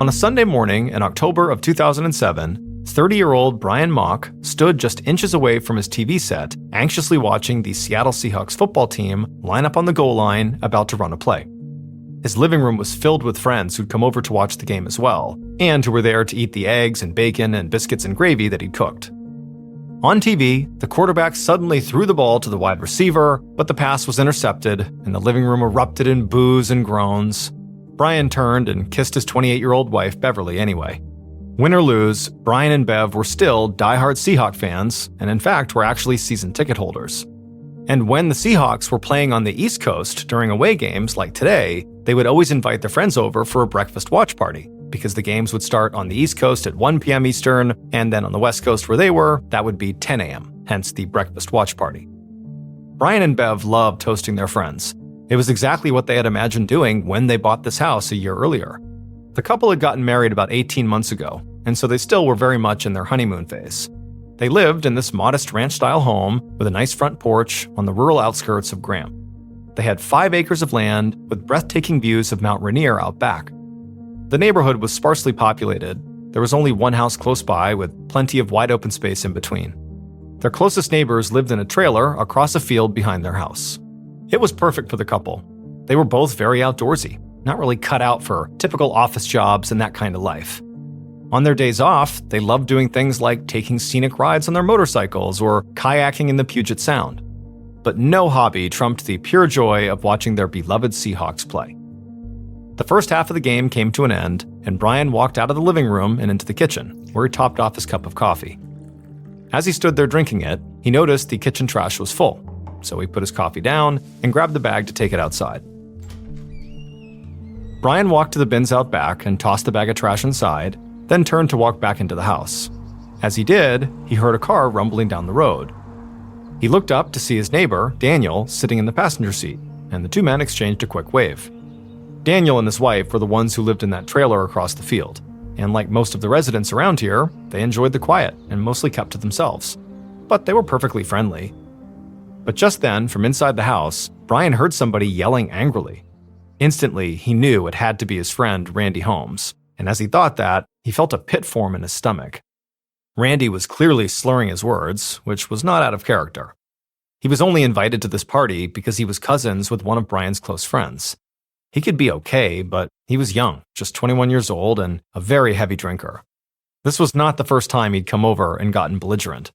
On a Sunday morning in October of 2007, 30-year-old Brian Mock stood just inches away from his TV set, anxiously watching the Seattle Seahawks football team line up on the goal line about to run a play. His living room was filled with friends who'd come over to watch the game as well, and who were there to eat the eggs and bacon and biscuits and gravy that he'd cooked. On TV, the quarterback suddenly threw the ball to the wide receiver, but the pass was intercepted, and the living room erupted in boos and groans. Brian turned and kissed his 28-year-old wife, Beverly, anyway. Win or lose, Brian and Bev were still diehard Seahawk fans, and in fact were actually season ticket holders. And when the Seahawks were playing on the East Coast during away games like today, they would always invite their friends over for a breakfast watch party, because the games would start on the East Coast at 1 p.m. Eastern, and then on the West Coast where they were, that would be 10 a.m., hence the breakfast watch party. Brian and Bev loved hosting their friends. It was exactly what they had imagined doing when they bought this house a year earlier. The couple had gotten married about 18 months ago, and so they still were very much in their honeymoon phase. They lived in this modest ranch-style home with a nice front porch on the rural outskirts of Graham. They had 5 acres of land with breathtaking views of Mount Rainier out back. The neighborhood was sparsely populated. There was only one house close by with plenty of wide open space in between. Their closest neighbors lived in a trailer across a field behind their house. It was perfect for the couple. They were both very outdoorsy, not really cut out for typical office jobs and that kind of life. On their days off, they loved doing things like taking scenic rides on their motorcycles or kayaking in the Puget Sound. But no hobby trumped the pure joy of watching their beloved Seahawks play. The first half of the game came to an end, and Brian walked out of the living room and into the kitchen, where he topped off his cup of coffee. As he stood there drinking it, he noticed the kitchen trash was full, so he put his coffee down and grabbed the bag to take it outside. Brian walked to the bins out back and tossed the bag of trash inside, then turned to walk back into the house. As he did, he heard a car rumbling down the road. He looked up to see his neighbor, Daniel, sitting in the passenger seat, and the two men exchanged a quick wave. Daniel and his wife were the ones who lived in that trailer across the field, and like most of the residents around here, they enjoyed the quiet and mostly kept to themselves. But they were perfectly friendly. But just then, from inside the house, Brian heard somebody yelling angrily. Instantly, he knew it had to be his friend, Randy Holmes, and as he thought that, he felt a pit form in his stomach. Randy was clearly slurring his words, which was not out of character. He was only invited to this party because he was cousins with one of Brian's close friends. He could be okay, but he was young, just 21 years old, and a very heavy drinker. This was not the first time he'd come over and gotten belligerent.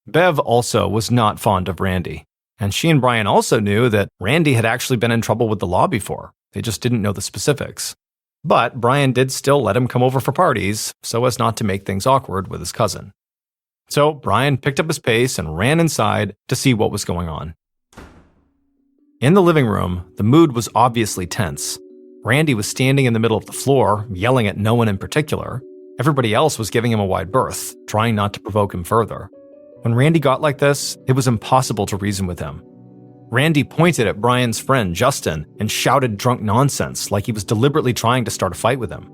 Bev also was not fond of Randy, and she and Brian also knew that Randy had actually been in trouble with the law before. They just didn't know the specifics. But Brian did still let him come over for parties, so as not to make things awkward with his cousin. So Brian picked up his pace and ran inside to see what was going on. In the living room, the mood was obviously tense. Randy was standing in the middle of the floor, yelling at no one in particular. Everybody else was giving him a wide berth, trying not to provoke him further. When Randy got like this, it was impossible to reason with him. Randy pointed at Brian's friend, Justin, and shouted drunk nonsense like he was deliberately trying to start a fight with him.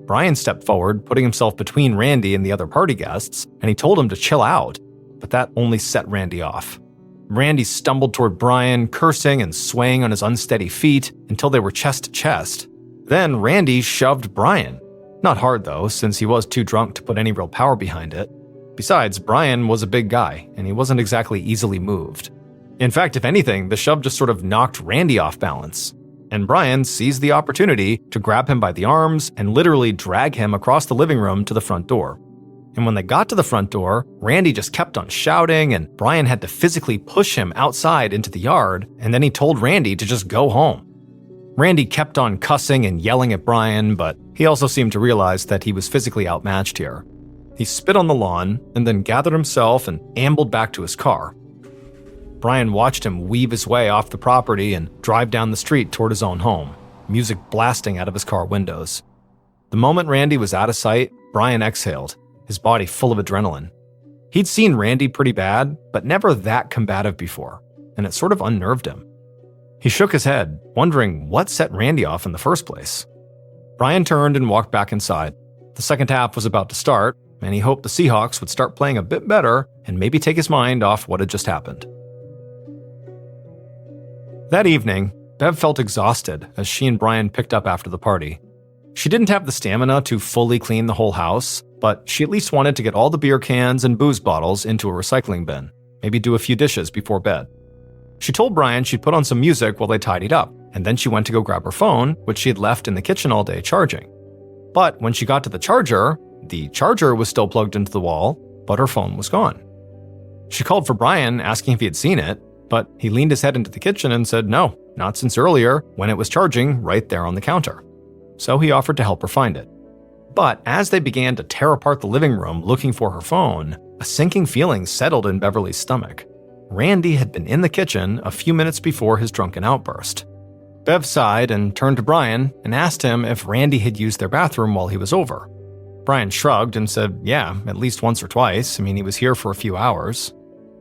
Brian stepped forward, putting himself between Randy and the other party guests, and he told him to chill out, but that only set Randy off. Randy stumbled toward Brian, cursing and swaying on his unsteady feet until they were chest to chest. Then Randy shoved Brian. Not hard though, since he was too drunk to put any real power behind it. Besides, Brian was a big guy, and he wasn't exactly easily moved. In fact, if anything, the shove just sort of knocked Randy off balance. And Brian seized the opportunity to grab him by the arms and literally drag him across the living room to the front door. And when they got to the front door, Randy just kept on shouting, and Brian had to physically push him outside into the yard, and then he told Randy to just go home. Randy kept on cussing and yelling at Brian, but he also seemed to realize that he was physically outmatched here. He spit on the lawn and then gathered himself and ambled back to his car. Brian watched him weave his way off the property and drive down the street toward his own home, music blasting out of his car windows. The moment Randy was out of sight, Brian exhaled, his body full of adrenaline. He'd seen Randy pretty bad, but never that combative before, and it sort of unnerved him. He shook his head, wondering what set Randy off in the first place. Brian turned and walked back inside. The second half was about to start, and he hoped the Seahawks would start playing a bit better and maybe take his mind off what had just happened. That evening, Bev felt exhausted as she and Brian picked up after the party. She didn't have the stamina to fully clean the whole house, but she at least wanted to get all the beer cans and booze bottles into a recycling bin, maybe do a few dishes before bed. She told Brian she'd put on some music while they tidied up, and then she went to go grab her phone, which she had left in the kitchen all day charging. But when she got to the charger was still plugged into the wall, but her phone was gone. She called for Brian, asking if he had seen it, but he leaned his head into the kitchen and said no, not since earlier, when it was charging right there on the counter. So he offered to help her find it. But as they began to tear apart the living room looking for her phone, a sinking feeling settled in Beverly's stomach. Randy had been in the kitchen a few minutes before his drunken outburst. Bev sighed and turned to Brian and asked him if Randy had used their bathroom while he was over. Brian shrugged and said, yeah, at least once or twice. He was here for a few hours.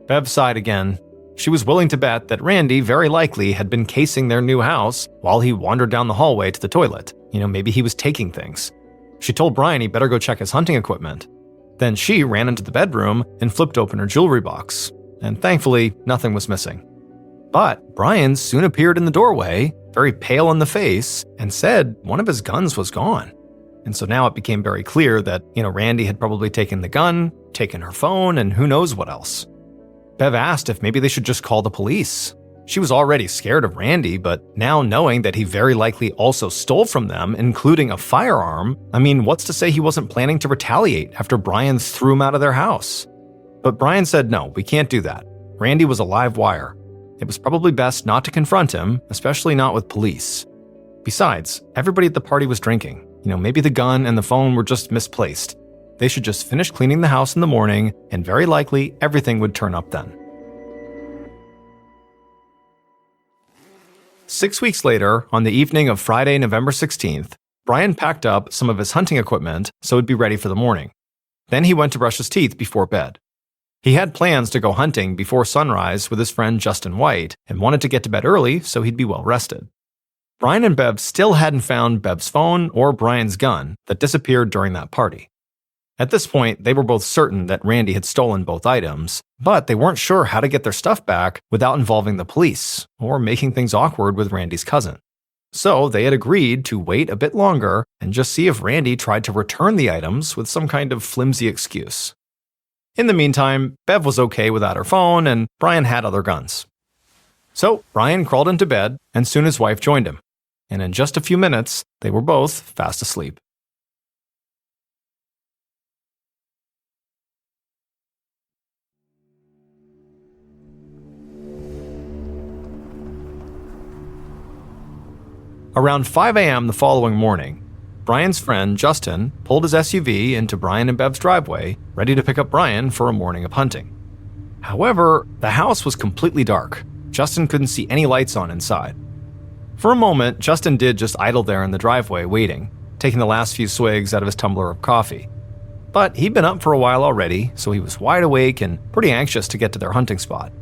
Bev sighed again. She was willing to bet that Randy very likely had been casing their new house while he wandered down the hallway to the toilet. Maybe he was taking things. She told Brian he better go check his hunting equipment. Then she ran into the bedroom and flipped open her jewelry box. And thankfully, nothing was missing. But Brian soon appeared in the doorway, very pale in the face, and said one of his guns was gone. And so now it became very clear that, Randy had probably taken the gun, taken her phone, and who knows what else. Bev asked if maybe they should just call the police. She was already scared of Randy, but now knowing that he very likely also stole from them, including a firearm, what's to say he wasn't planning to retaliate after Brian threw him out of their house? But Brian said no, we can't do that. Randy was a live wire. It was probably best not to confront him, especially not with police. Besides, everybody at the party was drinking. Maybe the gun and the phone were just misplaced. They should just finish cleaning the house in the morning, and very likely everything would turn up then. 6 weeks later, on the evening of Friday, November 16th, Brian packed up some of his hunting equipment so it'd be ready for the morning. Then he went to brush his teeth before bed. He had plans to go hunting before sunrise with his friend Justin White and wanted to get to bed early so he'd be well rested. Brian and Bev still hadn't found Bev's phone or Brian's gun that disappeared during that party. At this point, they were both certain that Randy had stolen both items, but they weren't sure how to get their stuff back without involving the police or making things awkward with Randy's cousin. So they had agreed to wait a bit longer and just see if Randy tried to return the items with some kind of flimsy excuse. In the meantime, Bev was okay without her phone and Brian had other guns. So Brian crawled into bed and soon his wife joined him. And in just a few minutes, they were both fast asleep. Around 5 a.m. the following morning, Brian's friend, Justin, pulled his SUV into Brian and Bev's driveway, ready to pick up Brian for a morning of hunting. However, the house was completely dark. Justin couldn't see any lights on inside. For a moment, Justin did just idle there in the driveway waiting, taking the last few swigs out of his tumbler of coffee. But he'd been up for a while already, so he was wide awake and pretty anxious to get to their hunting spot.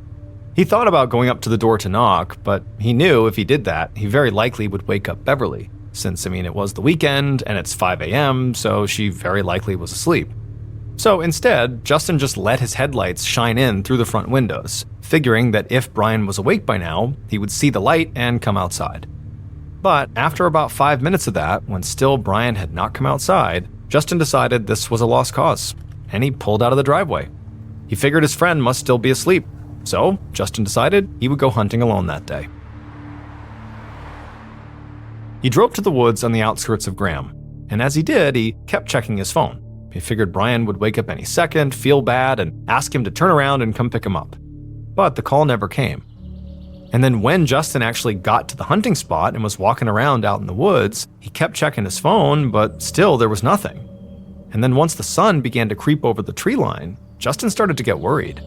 He thought about going up to the door to knock, but he knew if he did that, he very likely would wake up Beverly, since, it was the weekend and it's 5 a.m., so she very likely was asleep. So instead, Justin just let his headlights shine in through the front windows, figuring that if Brian was awake by now, he would see the light and come outside. But after about 5 minutes of that, when still Brian had not come outside, Justin decided this was a lost cause, and he pulled out of the driveway. He figured his friend must still be asleep, so Justin decided he would go hunting alone that day. He drove to the woods on the outskirts of Graham, and as he did, he kept checking his phone. He figured Brian would wake up any second, feel bad, and ask him to turn around and come pick him up. But the call never came. And then when Justin actually got to the hunting spot and was walking around out in the woods, he kept checking his phone, but still there was nothing. And then once the sun began to creep over the tree line, Justin started to get worried.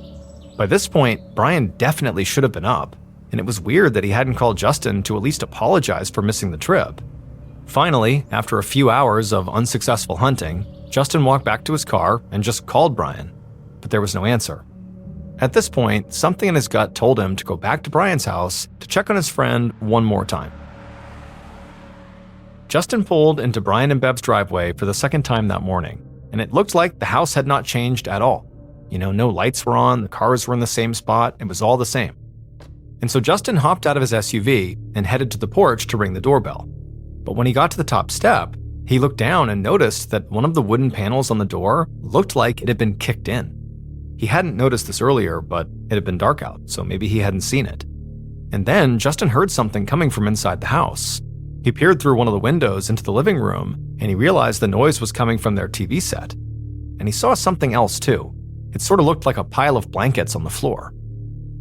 By this point, Brian definitely should have been up, and it was weird that he hadn't called Justin to at least apologize for missing the trip. Finally, after a few hours of unsuccessful hunting, Justin walked back to his car and just called Brian, but there was no answer. At this point, something in his gut told him to go back to Brian's house to check on his friend one more time. Justin pulled into Brian and Bev's driveway for the second time that morning, and it looked like the house had not changed at all. No lights were on, the cars were in the same spot, it was all the same. And so Justin hopped out of his SUV and headed to the porch to ring the doorbell. But when he got to the top step, He looked down and noticed that one of the wooden panels on the door looked like it had been kicked in. He hadn't noticed this earlier, but it had been dark out, so maybe he hadn't seen it. And then Justin heard something coming from inside the house. He peered through one of the windows into the living room, and he realized the noise was coming from their TV set. And he saw something else too. It sort of looked like a pile of blankets on the floor.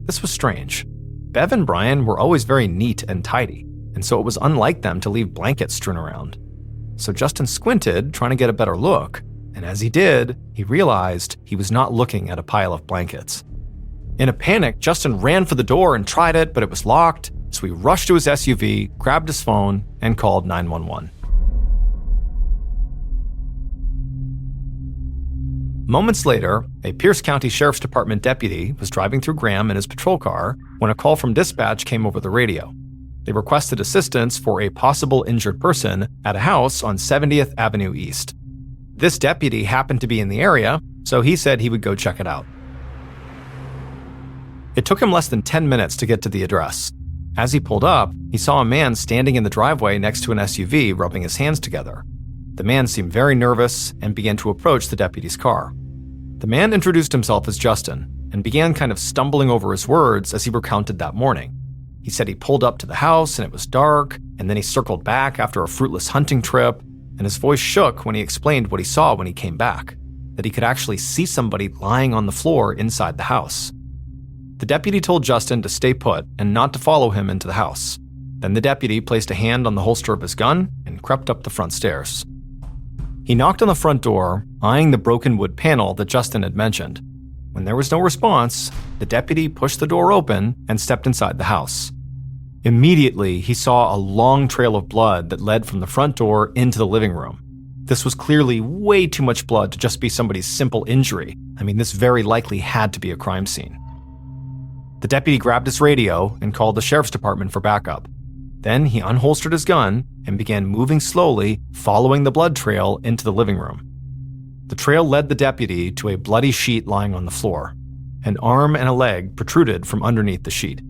This was strange. Bev and Brian were always very neat and tidy, and so it was unlike them to leave blankets strewn around. So Justin squinted, trying to get a better look, and as he did, he realized he was not looking at a pile of blankets. In a panic, Justin ran for the door and tried it, but it was locked, so he rushed to his SUV, grabbed his phone, and called 911. Moments later, a Pierce County Sheriff's Department deputy was driving through Graham in his patrol car when a call from dispatch came over the radio. They requested assistance for a possible injured person at a house on 70th Avenue East. This deputy happened to be in the area, so he said he would go check it out. It took him less than 10 minutes to get to the address. As he pulled up, he saw a man standing in the driveway next to an SUV rubbing his hands together. The man seemed very nervous and began to approach the deputy's car. The man introduced himself as Justin and began kind of stumbling over his words as he recounted that morning. He said he pulled up to the house and it was dark, and then he circled back after a fruitless hunting trip, and his voice shook when he explained what he saw when he came back, that he could actually see somebody lying on the floor inside the house. The deputy told Justin to stay put and not to follow him into the house. Then the deputy placed a hand on the holster of his gun and crept up the front stairs. He knocked on the front door, eyeing the broken wood panel that Justin had mentioned. When there was no response, the deputy pushed the door open and stepped inside the house. Immediately, he saw a long trail of blood that led from the front door into the living room. This was clearly way too much blood to just be somebody's simple injury. I mean, this very likely had to be a crime scene. The deputy grabbed his radio and called the sheriff's department for backup. Then he unholstered his gun and began moving slowly, following the blood trail into the living room. The trail led the deputy to a bloody sheet lying on the floor. An arm and a leg protruded from underneath the sheet.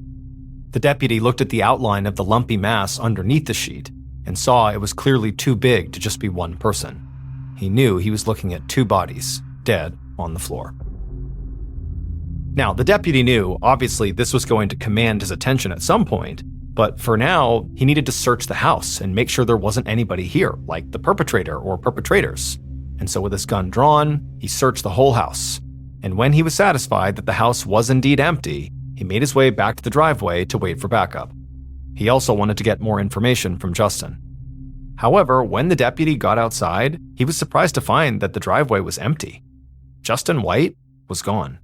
The deputy looked at the outline of the lumpy mass underneath the sheet and saw it was clearly too big to just be one person. He knew he was looking at two bodies, dead on the floor. Now, the deputy knew, obviously, this was going to command his attention at some point, but for now, he needed to search the house and make sure there wasn't anybody here, like the perpetrator or perpetrators. And so with his gun drawn, he searched the whole house. And when he was satisfied that the house was indeed empty, he made his way back to the driveway to wait for backup. He also wanted to get more information from Justin. However, when the deputy got outside, he was surprised to find that the driveway was empty. Justin White was gone.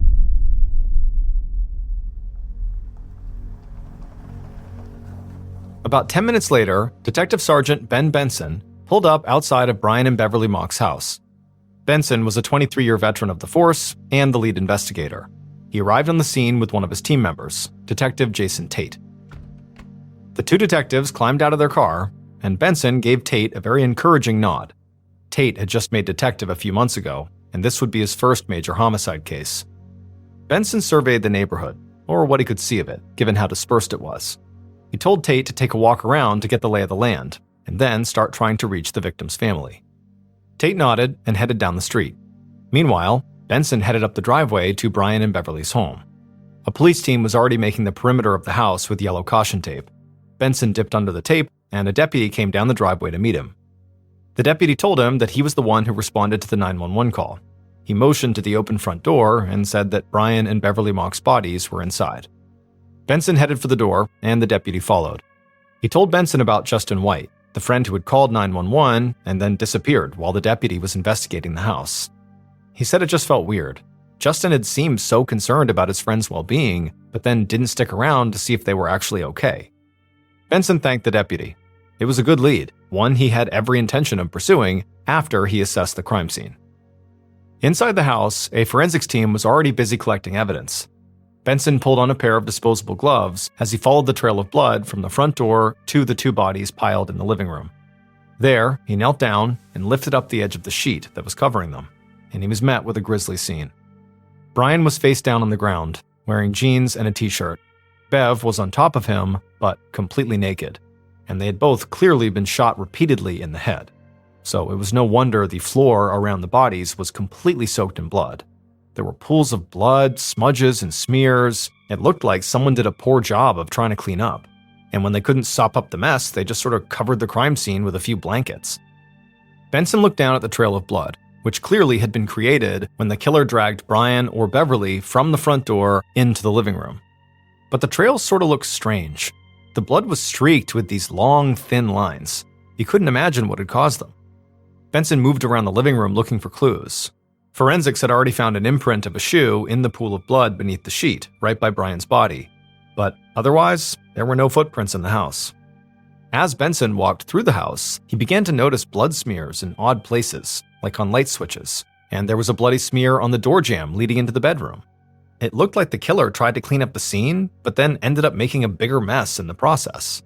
About 10 minutes later, Detective Sergeant Ben Benson pulled up outside of Brian and Beverly Mock's house. Benson was a 23-year veteran of the force and the lead investigator. He arrived on the scene with one of his team members, Detective Jason Tate. The two detectives climbed out of their car, and Benson gave Tate a very encouraging nod. Tate had just made detective a few months ago, and this would be his first major homicide case. Benson surveyed the neighborhood, or what he could see of it, given how dispersed it was. He told Tate to take a walk around to get the lay of the land, and then start trying to reach the victim's family. Tate nodded and headed down the street. Meanwhile, Benson headed up the driveway to Brian and Beverly's home. A police team was already making the perimeter of the house with yellow caution tape. Benson dipped under the tape, and a deputy came down the driveway to meet him. The deputy told him that he was the one who responded to the 911 call. He motioned to the open front door and said that Brian and Beverly Mock's bodies were inside. Benson headed for the door, and the deputy followed. He told Benson about Justin White, the friend who had called 911 and then disappeared while the deputy was investigating the house. He said it just felt weird. Justin had seemed so concerned about his friend's well-being, but then didn't stick around to see if they were actually okay. Benson thanked the deputy. It was a good lead, one he had every intention of pursuing after he assessed the crime scene. Inside the house, a forensics team was already busy collecting evidence. Benson pulled on a pair of disposable gloves as he followed the trail of blood from the front door to the two bodies piled in the living room. There, he knelt down and lifted up the edge of the sheet that was covering them, and he was met with a grisly scene. Brian was face down on the ground, wearing jeans and a t-shirt. Bev was on top of him, but completely naked, and they had both clearly been shot repeatedly in the head. so it was no wonder the floor around the bodies was completely soaked in blood. There were pools of blood, smudges, and smears. It looked like someone did a poor job of trying to clean up. And when they couldn't sop up the mess, they just sort of covered the crime scene with a few blankets. Benson looked down at the trail of blood, which clearly had been created when the killer dragged Brian or Beverly from the front door into the living room. But the trail sort of looked strange. The blood was streaked with these long, thin lines. He couldn't imagine what had caused them. Benson moved around the living room looking for clues. Forensics had already found an imprint of a shoe in the pool of blood beneath the sheet, right by Brian's body. But otherwise, there were no footprints in the house. As Benson walked through the house, he began to notice blood smears in odd places, like on light switches, and there was a bloody smear on the door jamb leading into the bedroom. It looked like the killer tried to clean up the scene, but then ended up making a bigger mess in the process.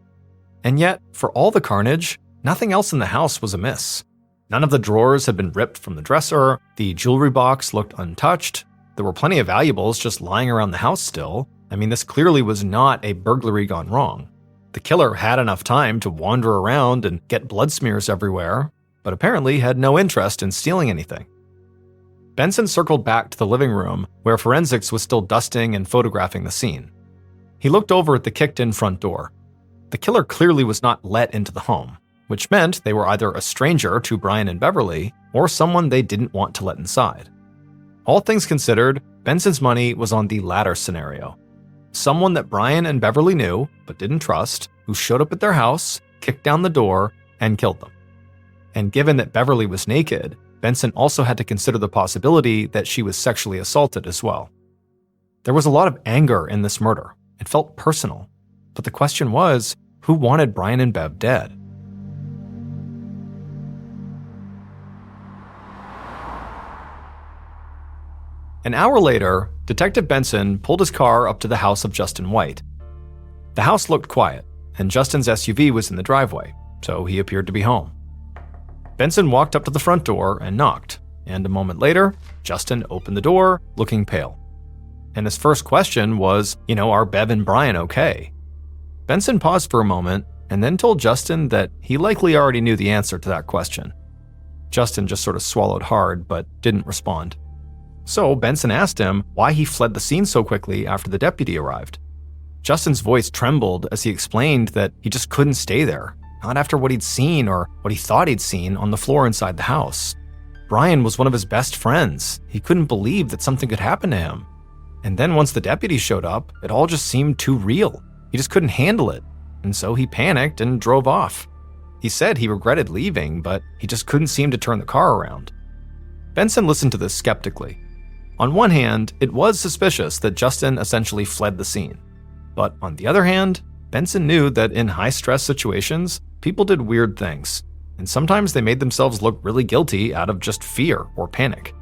And yet, for all the carnage, nothing else in the house was amiss. None of the drawers had been ripped from the dresser, the jewelry box looked untouched, there were plenty of valuables just lying around the house still. I mean, this clearly was not a burglary gone wrong. The killer had enough time to wander around and get blood smears everywhere, but apparently had no interest in stealing anything. Benson circled back to the living room, where forensics was still dusting and photographing the scene. He looked over at the kicked-in front door. The killer clearly was not let into the home, which meant they were either a stranger to Brian and Beverly or someone they didn't want to let inside. All things considered, Benson's money was on the latter scenario. Someone that Brian and Beverly knew, but didn't trust, who showed up at their house, kicked down the door, and killed them. And given that Beverly was naked, Benson also had to consider the possibility that she was sexually assaulted as well. There was a lot of anger in this murder. It felt personal. But the question was, who wanted Brian and Bev dead? An hour later, Detective Benson pulled his car up to the house of Justin White. The house looked quiet, and Justin's SUV was in the driveway, so he appeared to be home. Benson walked up to the front door and knocked, and a moment later, Justin opened the door, looking pale. And his first question was, are Bev and Brian okay? Benson paused for a moment, and then told Justin that he likely already knew the answer to that question. Justin just sort of swallowed hard, but didn't respond. So Benson asked him why he fled the scene so quickly after the deputy arrived. Justin's voice trembled as he explained that he just couldn't stay there, not after what he'd seen or what he thought he'd seen on the floor inside the house. Brian was one of his best friends. He couldn't believe that something could happen to him. And then once the deputy showed up, it all just seemed too real. He just couldn't handle it, and so he panicked and drove off. He said he regretted leaving, but he just couldn't seem to turn the car around. Benson listened to this skeptically. On one hand, it was suspicious that Justin essentially fled the scene. But on the other hand, Benson knew that in high-stress situations, people did weird things, and sometimes they made themselves look really guilty out of just fear or panic.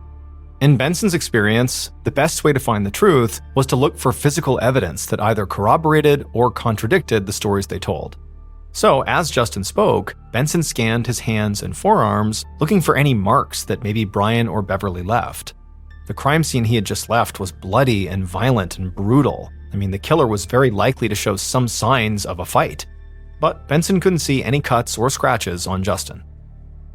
In Benson's experience, the best way to find the truth was to look for physical evidence that either corroborated or contradicted the stories they told. So, as Justin spoke, Benson scanned his hands and forearms, looking for any marks that maybe Brian or Beverly left. The crime scene he had just left was bloody and violent and brutal. I mean, the killer was very likely to show some signs of a fight. But Benson couldn't see any cuts or scratches on Justin.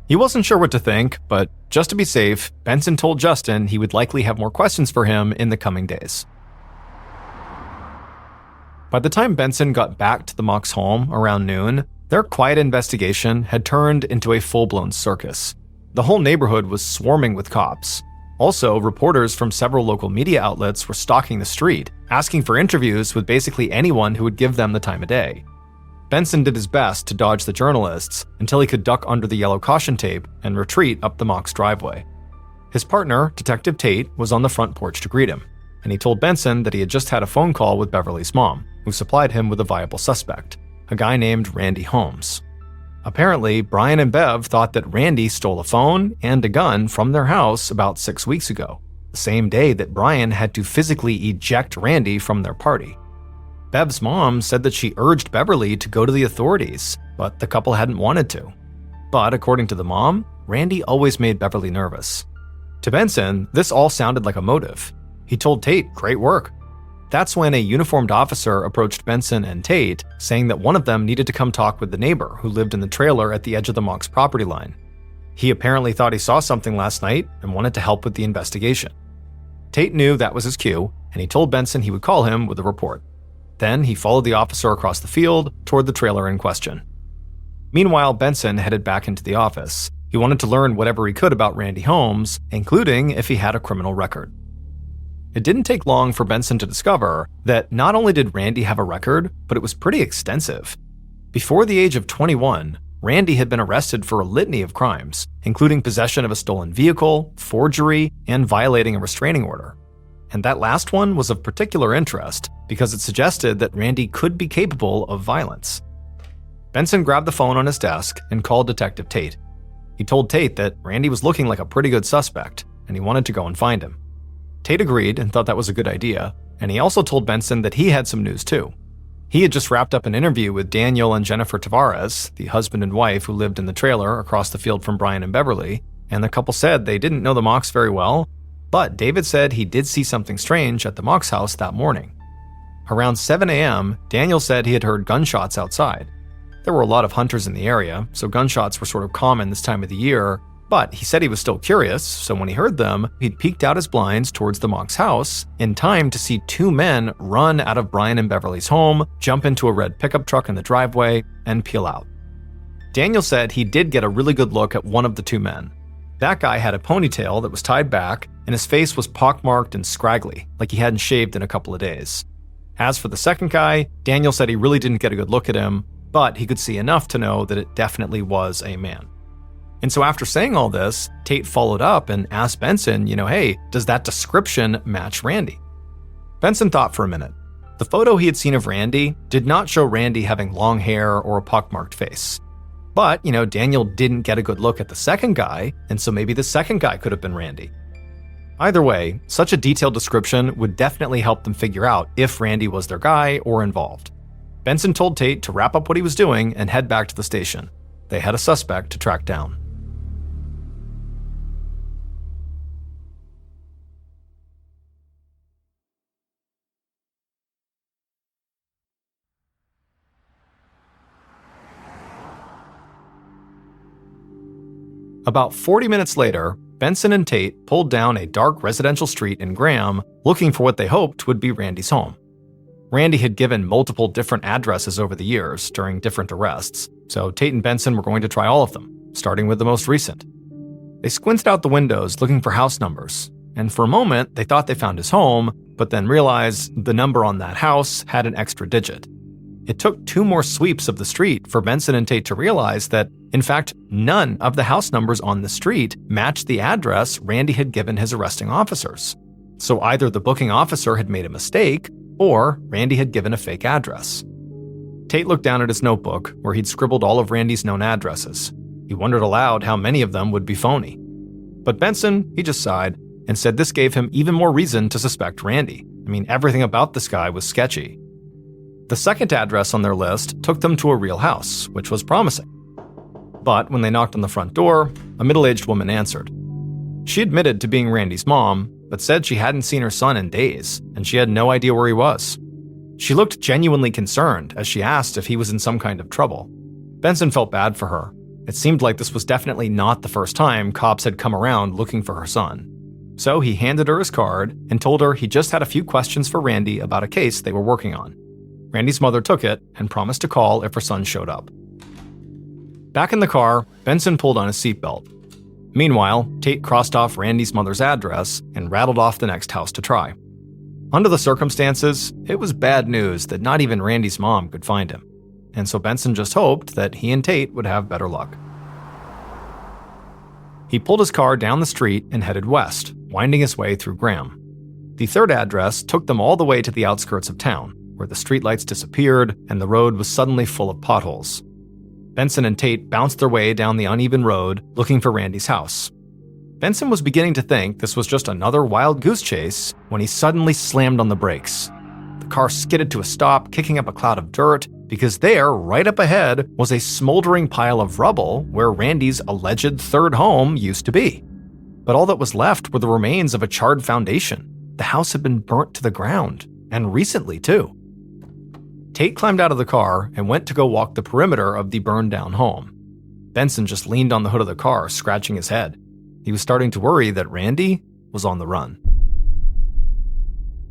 He wasn't sure what to think, but just to be safe, Benson told Justin he would likely have more questions for him in the coming days. By the time Benson got back to the Mock's home around noon, their quiet investigation had turned into a full-blown circus. The whole neighborhood was swarming with cops. Also, reporters from several local media outlets were stalking the street, asking for interviews with basically anyone who would give them the time of day. Benson did his best to dodge the journalists until he could duck under the yellow caution tape and retreat up the Mock's driveway. His partner, Detective Tate, was on the front porch to greet him, and he told Benson that he had just had a phone call with Beverly's mom, who supplied him with a viable suspect, a guy named Randy Holmes. Apparently, Brian and Bev thought that Randy stole a phone and a gun from their house about 6 weeks ago, the same day that Brian had to physically eject Randy from their party. Bev's mom said that she urged Beverly to go to the authorities, but the couple hadn't wanted to. But according to the mom, Randy always made Beverly nervous. To Benson, this all sounded like a motive. He told Tate, "Great work." That's when a uniformed officer approached Benson and Tate, saying that one of them needed to come talk with the neighbor who lived in the trailer at the edge of the Mock's property line. He apparently thought he saw something last night and wanted to help with the investigation. Tate knew that was his cue, and he told Benson he would call him with a report. Then he followed the officer across the field toward the trailer in question. Meanwhile, Benson headed back into the office. He wanted to learn whatever he could about Randy Holmes, including if he had a criminal record. It didn't take long for Benson to discover that not only did Randy have a record, but it was pretty extensive. Before the age of 21, Randy had been arrested for a litany of crimes, including possession of a stolen vehicle, forgery, and violating a restraining order. And that last one was of particular interest because it suggested that Randy could be capable of violence. Benson grabbed the phone on his desk and called Detective Tate. He told Tate that Randy was looking like a pretty good suspect, and he wanted to go and find him. Tate agreed and thought that was a good idea, and he also told Benson that he had some news too. He had just wrapped up an interview with Daniel and Jennifer Tavares, the husband and wife who lived in the trailer across the field from Brian and Beverly, and the couple said they didn't know the Mocks very well, but David said he did see something strange at the Mocks house that morning. Around 7 a.m., Daniel said he had heard gunshots outside. There were a lot of hunters in the area, so gunshots were sort of common this time of the year, but he said he was still curious, so when he heard them, he'd peeked out his blinds towards the Mocks house in time to see two men run out of Brian and Beverly's home, jump into a red pickup truck in the driveway, and peel out. Daniel said he did get a really good look at one of the two men. That guy had a ponytail that was tied back, and his face was pockmarked and scraggly, like he hadn't shaved in a couple of days. As for the second guy, Daniel said he really didn't get a good look at him, but he could see enough to know that it definitely was a man. And so after saying all this, Tate followed up and asked Benson, hey, does that description match Randy? Benson thought for a minute. The photo he had seen of Randy did not show Randy having long hair or a pockmarked face. But, Daniel didn't get a good look at the second guy, and so maybe the second guy could have been Randy. Either way, such a detailed description would definitely help them figure out if Randy was their guy or involved. Benson told Tate to wrap up what he was doing and head back to the station. They had a suspect to track down. About 40 minutes later, Benson and Tate pulled down a dark residential street in Graham, looking for what they hoped would be Randy's home. Randy had given multiple different addresses over the years during different arrests, so Tate and Benson were going to try all of them, starting with the most recent. They squinted out the windows looking for house numbers, and for a moment they thought they found his home, but then realized the number on that house had an extra digit. It took 2 more sweeps of the street for Benson and Tate to realize that, in fact, none of the house numbers on the street matched the address Randy had given his arresting officers. So either the booking officer had made a mistake, or Randy had given a fake address. Tate looked down at his notebook, where he'd scribbled all of Randy's known addresses. He wondered aloud how many of them would be phony. But Benson, he just sighed, and said this gave him even more reason to suspect Randy. Everything about this guy was sketchy. The second address on their list took them to a real house, which was promising. But when they knocked on the front door, a middle-aged woman answered. She admitted to being Randy's mom, but said she hadn't seen her son in days, and she had no idea where he was. She looked genuinely concerned as she asked if he was in some kind of trouble. Benson felt bad for her. It seemed like this was definitely not the first time cops had come around looking for her son. So he handed her his card and told her he just had a few questions for Randy about a case they were working on. Randy's mother took it and promised to call if her son showed up. Back in the car, Benson pulled on his seatbelt. Meanwhile, Tate crossed off Randy's mother's address and rattled off the next house to try. Under the circumstances, it was bad news that not even Randy's mom could find him, and so Benson just hoped that he and Tate would have better luck. He pulled his car down the street and headed west, winding his way through Graham. The third address took them all the way to the outskirts of town, where the streetlights disappeared and the road was suddenly full of potholes. Benson and Tate bounced their way down the uneven road, looking for Randy's house. Benson was beginning to think this was just another wild goose chase when he suddenly slammed on the brakes. The car skidded to a stop, kicking up a cloud of dirt, because there, right up ahead, was a smoldering pile of rubble where Randy's alleged third home used to be. But all that was left were the remains of a charred foundation. The house had been burnt to the ground, and recently too. Tate climbed out of the car and went to go walk the perimeter of the burned-down home. Benson just leaned on the hood of the car, scratching his head. He was starting to worry that Randy was on the run.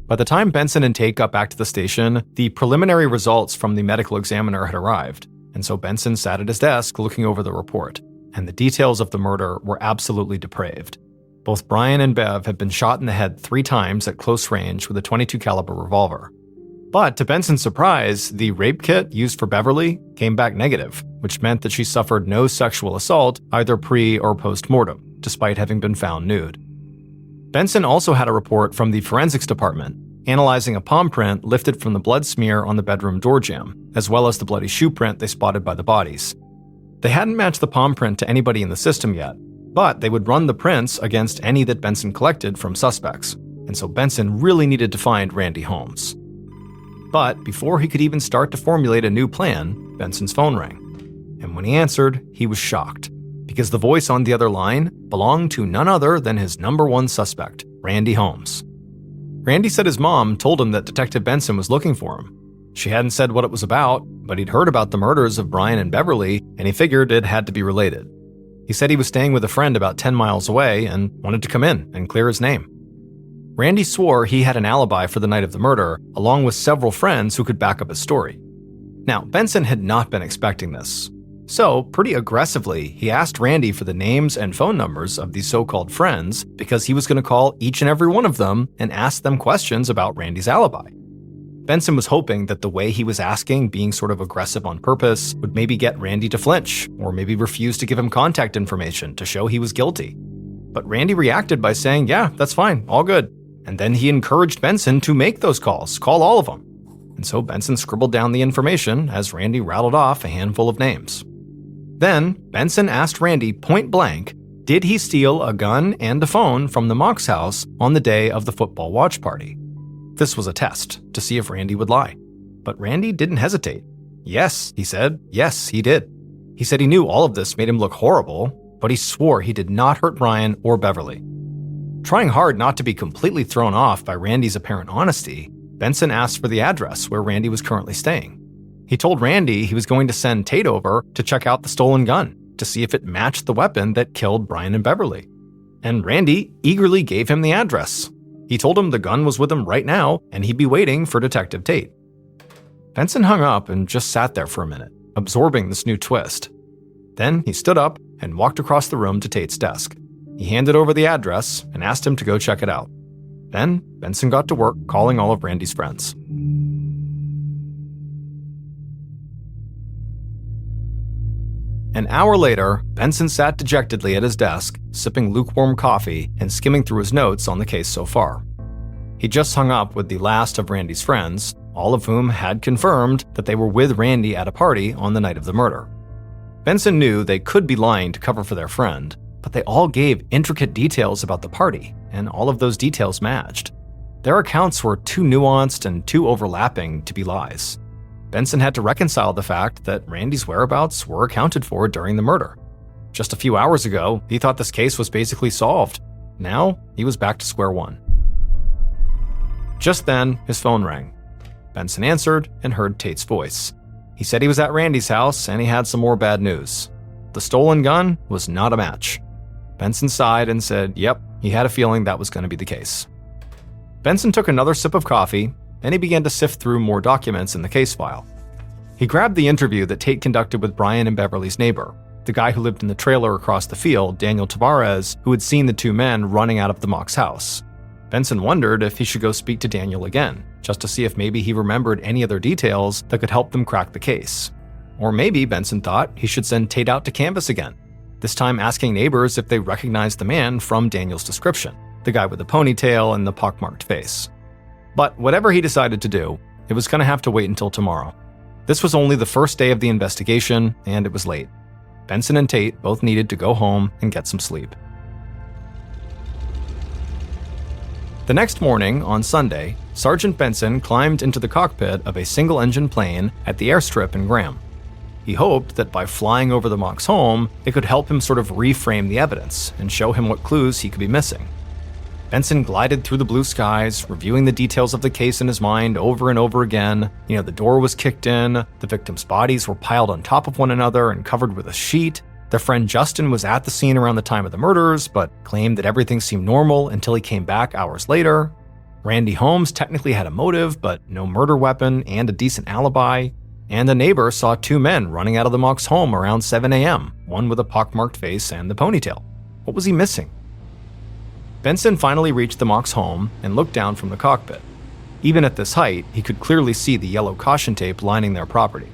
By the time Benson and Tate got back to the station, the preliminary results from the medical examiner had arrived, and so Benson sat at his desk looking over the report, and the details of the murder were absolutely depraved. Both Brian and Bev had been shot in the head 3 times at close range with a .22 caliber revolver. But to Benson's surprise, the rape kit used for Beverly came back negative, which meant that she suffered no sexual assault either pre- or post-mortem, despite having been found nude. Benson also had a report from the forensics department, analyzing a palm print lifted from the blood smear on the bedroom door jamb, as well as the bloody shoe print they spotted by the bodies. They hadn't matched the palm print to anybody in the system yet, but they would run the prints against any that Benson collected from suspects, and so Benson really needed to find Randy Holmes. But before he could even start to formulate a new plan, Benson's phone rang. And when he answered, he was shocked, because the voice on the other line belonged to none other than his number one suspect, Randy Holmes. Randy said his mom told him that Detective Benson was looking for him. She hadn't said what it was about, but he'd heard about the murders of Brian and Beverly, and he figured it had to be related. He said he was staying with a friend about 10 miles away and wanted to come in and clear his name. Randy swore he had an alibi for the night of the murder, along with several friends who could back up his story. Now, Benson had not been expecting this. So, pretty aggressively, he asked Randy for the names and phone numbers of these so-called friends because he was going to call each and every one of them and ask them questions about Randy's alibi. Benson was hoping that the way he was asking, being sort of aggressive on purpose, would maybe get Randy to flinch, or maybe refuse to give him contact information to show he was guilty. But Randy reacted by saying, yeah, that's fine, all good. And then he encouraged Benson to make those calls, call all of them. And so Benson scribbled down the information as Randy rattled off a handful of names. Then, Benson asked Randy point blank, did he steal a gun and a phone from the Mock's house on the day of the football watch party? This was a test to see if Randy would lie. But Randy didn't hesitate. Yes, he said. Yes, he did. He said he knew all of this made him look horrible, but he swore he did not hurt Brian or Beverly. Trying hard not to be completely thrown off by Randy's apparent honesty, Benson asked for the address where Randy was currently staying. He told Randy he was going to send Tate over to check out the stolen gun to see if it matched the weapon that killed Brian and Beverly. And Randy eagerly gave him the address. He told him the gun was with him right now and he'd be waiting for Detective Tate. Benson hung up and just sat there for a minute, absorbing this new twist. Then he stood up and walked across the room to Tate's desk. He handed over the address and asked him to go check it out. Then Benson got to work calling all of Randy's friends. An hour later, Benson sat dejectedly at his desk, sipping lukewarm coffee and skimming through his notes on the case so far. He just hung up with the last of Randy's friends, all of whom had confirmed that they were with Randy at a party on the night of the murder. Benson knew they could be lying to cover for their friend, but they all gave intricate details about the party, and all of those details matched. Their accounts were too nuanced and too overlapping to be lies. Benson had to reconcile the fact that Randy's whereabouts were accounted for during the murder. Just a few hours ago, he thought this case was basically solved. Now, he was back to square one. Just then, his phone rang. Benson answered and heard Tate's voice. He said he was at Randy's house and he had some more bad news. The stolen gun was not a match. Benson sighed and said, yep, he had a feeling that was going to be the case. Benson took another sip of coffee, and he began to sift through more documents in the case file. He grabbed the interview that Tate conducted with Brian and Beverly's neighbor, the guy who lived in the trailer across the field, Daniel Tavares, who had seen the two men running out of the Mock's house. Benson wondered if he should go speak to Daniel again, just to see if maybe he remembered any other details that could help them crack the case. Or maybe Benson thought he should send Tate out to canvass again, this time asking neighbors if they recognized the man from Daniel's description, the guy with the ponytail and the pockmarked face. But whatever he decided to do, it was going to have to wait until tomorrow. This was only the first day of the investigation, and it was late. Benson and Tate both needed to go home and get some sleep. The next morning, on Sunday, Sergeant Benson climbed into the cockpit of a single-engine plane at the airstrip in Graham. He hoped that by flying over the Mock's home, it could help him sort of reframe the evidence and show him what clues he could be missing. Benson glided through the blue skies, reviewing the details of the case in his mind over and over again. The door was kicked in, the victims' bodies were piled on top of one another and covered with a sheet, Their friend Justin was at the scene around the time of the murders, but claimed that everything seemed normal until he came back hours later. Randy Holmes technically had a motive, but no murder weapon and a decent alibi. And a neighbor saw two men running out of the Mock's home around 7 a.m., one with a pockmarked face and the ponytail. What was he missing? Benson finally reached the Mock's home and looked down from the cockpit. Even at this height, he could clearly see the yellow caution tape lining their property.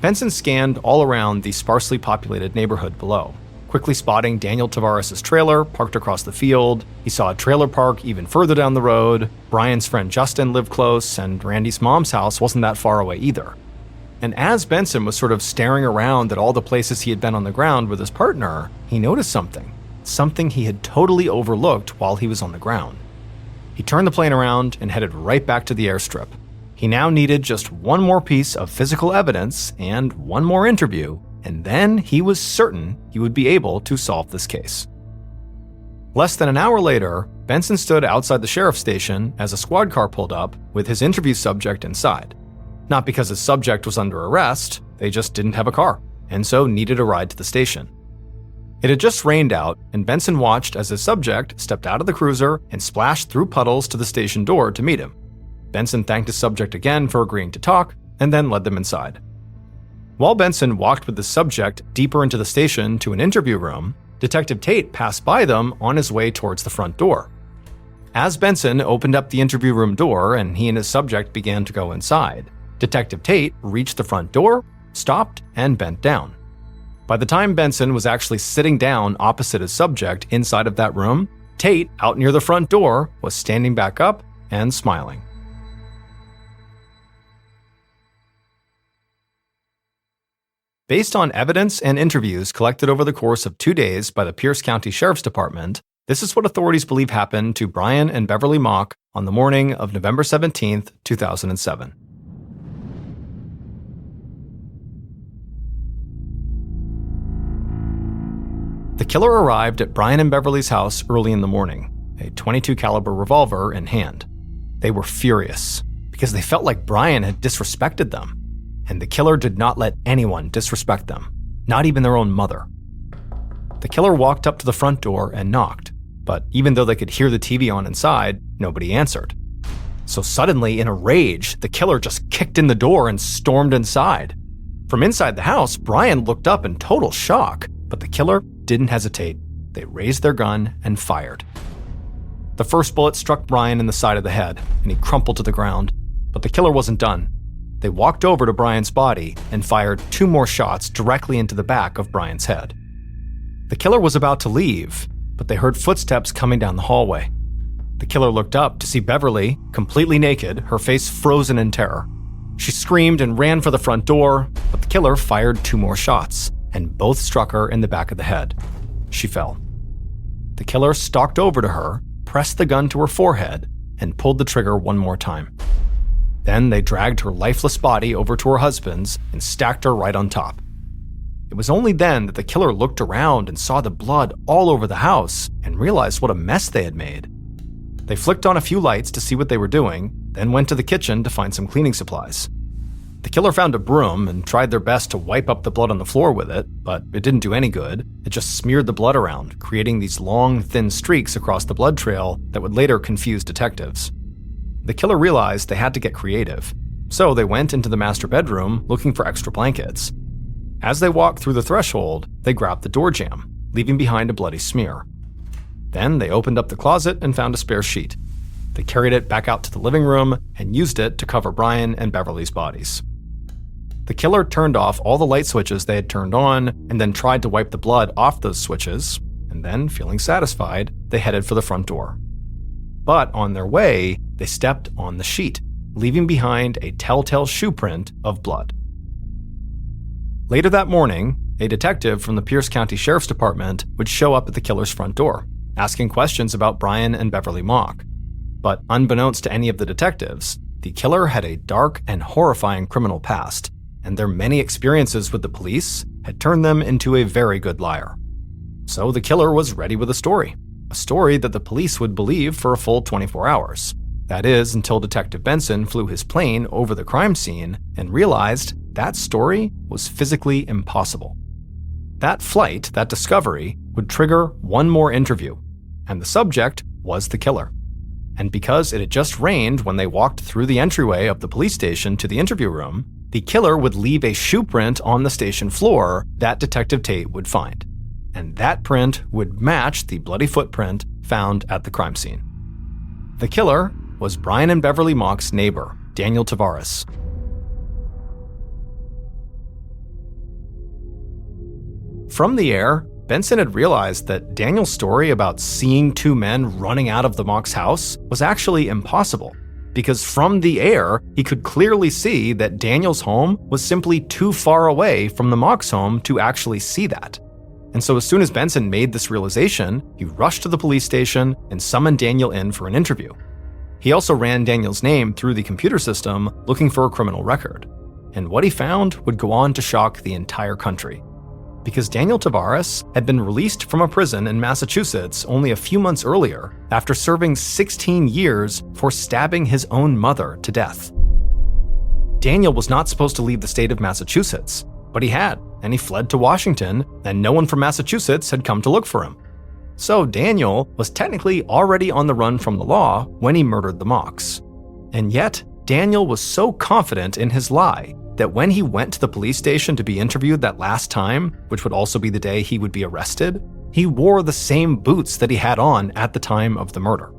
Benson scanned all around the sparsely populated neighborhood below, quickly spotting Daniel Tavares' trailer parked across the field. He saw a trailer park even further down the road. Brian's friend Justin lived close, and Randy's mom's house wasn't that far away either. And as Benson was sort of staring around at all the places he had been on the ground with his partner, he noticed something he had totally overlooked while he was on the ground. He turned the plane around and headed right back to the airstrip. He now needed just one more piece of physical evidence and one more interview, and then he was certain he would be able to solve this case. Less than an hour later, Benson stood outside the sheriff's station as a squad car pulled up with his interview subject inside. Not because his subject was under arrest, they just didn't have a car, and so needed a ride to the station. It had just rained out, and Benson watched as his subject stepped out of the cruiser and splashed through puddles to the station door to meet him. Benson thanked his subject again for agreeing to talk, and then led them inside. While Benson walked with the subject deeper into the station to an interview room, Detective Tate passed by them on his way towards the front door. As Benson opened up the interview room door and he and his subject began to go inside, Detective Tate reached the front door, stopped, and bent down. By the time Benson was actually sitting down opposite his subject inside of that room, Tate, out near the front door, was standing back up and smiling. Based on evidence and interviews collected over the course of 2 days by the Pierce County Sheriff's Department, this is what authorities believe happened to Brian and Beverly Mock on the morning of November 17, 2007. The killer arrived at Brian and Beverly's house early in the morning, a .22 caliber revolver in hand. They were furious because they felt like Brian had disrespected them. And the killer did not let anyone disrespect them, not even their own mother. The killer walked up to the front door and knocked, but even though they could hear the TV on inside, nobody answered. So suddenly, in a rage, the killer just kicked in the door and stormed inside. From inside the house, Brian looked up in total shock, but the killer didn't hesitate. They raised their gun and fired. The first bullet struck Brian in the side of the head, and he crumpled to the ground, but the killer wasn't done. They walked over to Brian's body and fired 2 more shots directly into the back of Brian's head. The killer was about to leave, but they heard footsteps coming down the hallway. The killer looked up to see Beverly, completely naked, her face frozen in terror. She screamed and ran for the front door, but the killer fired 2 more shots, and both struck her in the back of the head. She fell. The killer stalked over to her, pressed the gun to her forehead, and pulled the trigger 1 more time. Then they dragged her lifeless body over to her husband's and stacked her right on top. It was only then that the killer looked around and saw the blood all over the house and realized what a mess they had made. They flicked on a few lights to see what they were doing, then went to the kitchen to find some cleaning supplies. The killer found a broom and tried their best to wipe up the blood on the floor with it, but it didn't do any good. It just smeared the blood around, creating these long, thin streaks across the blood trail that would later confuse detectives. The killer realized they had to get creative, so they went into the master bedroom looking for extra blankets. As they walked through the threshold, they grabbed the door jamb, leaving behind a bloody smear. Then they opened up the closet and found a spare sheet. They carried it back out to the living room and used it to cover Brian and Beverly's bodies. The killer turned off all the light switches they had turned on and then tried to wipe the blood off those switches, and then, feeling satisfied, they headed for the front door. But on their way, they stepped on the sheet, leaving behind a telltale shoe print of blood. Later that morning, a detective from the Pierce County Sheriff's Department would show up at the killer's front door, asking questions about Brian and Beverly Mock. But unbeknownst to any of the detectives, the killer had a dark and horrifying criminal past, and their many experiences with the police had turned them into a very good liar. So the killer was ready with a story that the police would believe for a full 24 hours. That is, until Detective Benson flew his plane over the crime scene and realized that story was physically impossible. That flight, that discovery, would trigger one more interview, and the subject was the killer. And because it had just rained when they walked through the entryway of the police station to the interview room, the killer would leave a shoe print on the station floor that Detective Tate would find. And that print would match the bloody footprint found at the crime scene. The killer was Brian and Beverly Mock's neighbor, Daniel Tavares. From the air, Benson had realized that Daniel's story about seeing two men running out of the Mock's house was actually impossible, because from the air, he could clearly see that Daniel's home was simply too far away from the Mock's home to actually see that. And so as soon as Benson made this realization, he rushed to the police station and summoned Daniel in for an interview. He also ran Daniel's name through the computer system looking for a criminal record. And what he found would go on to shock the entire country. Because Daniel Tavares had been released from a prison in Massachusetts only a few months earlier after serving 16 years for stabbing his own mother to death. Daniel was not supposed to leave the state of Massachusetts, but he had, and he fled to Washington, and no one from Massachusetts had come to look for him. So Daniel was technically already on the run from the law when he murdered the Mocks. And yet, Daniel was so confident in his lie that when he went to the police station to be interviewed that last time, which would also be the day he would be arrested, he wore the same boots that he had on at the time of the murder.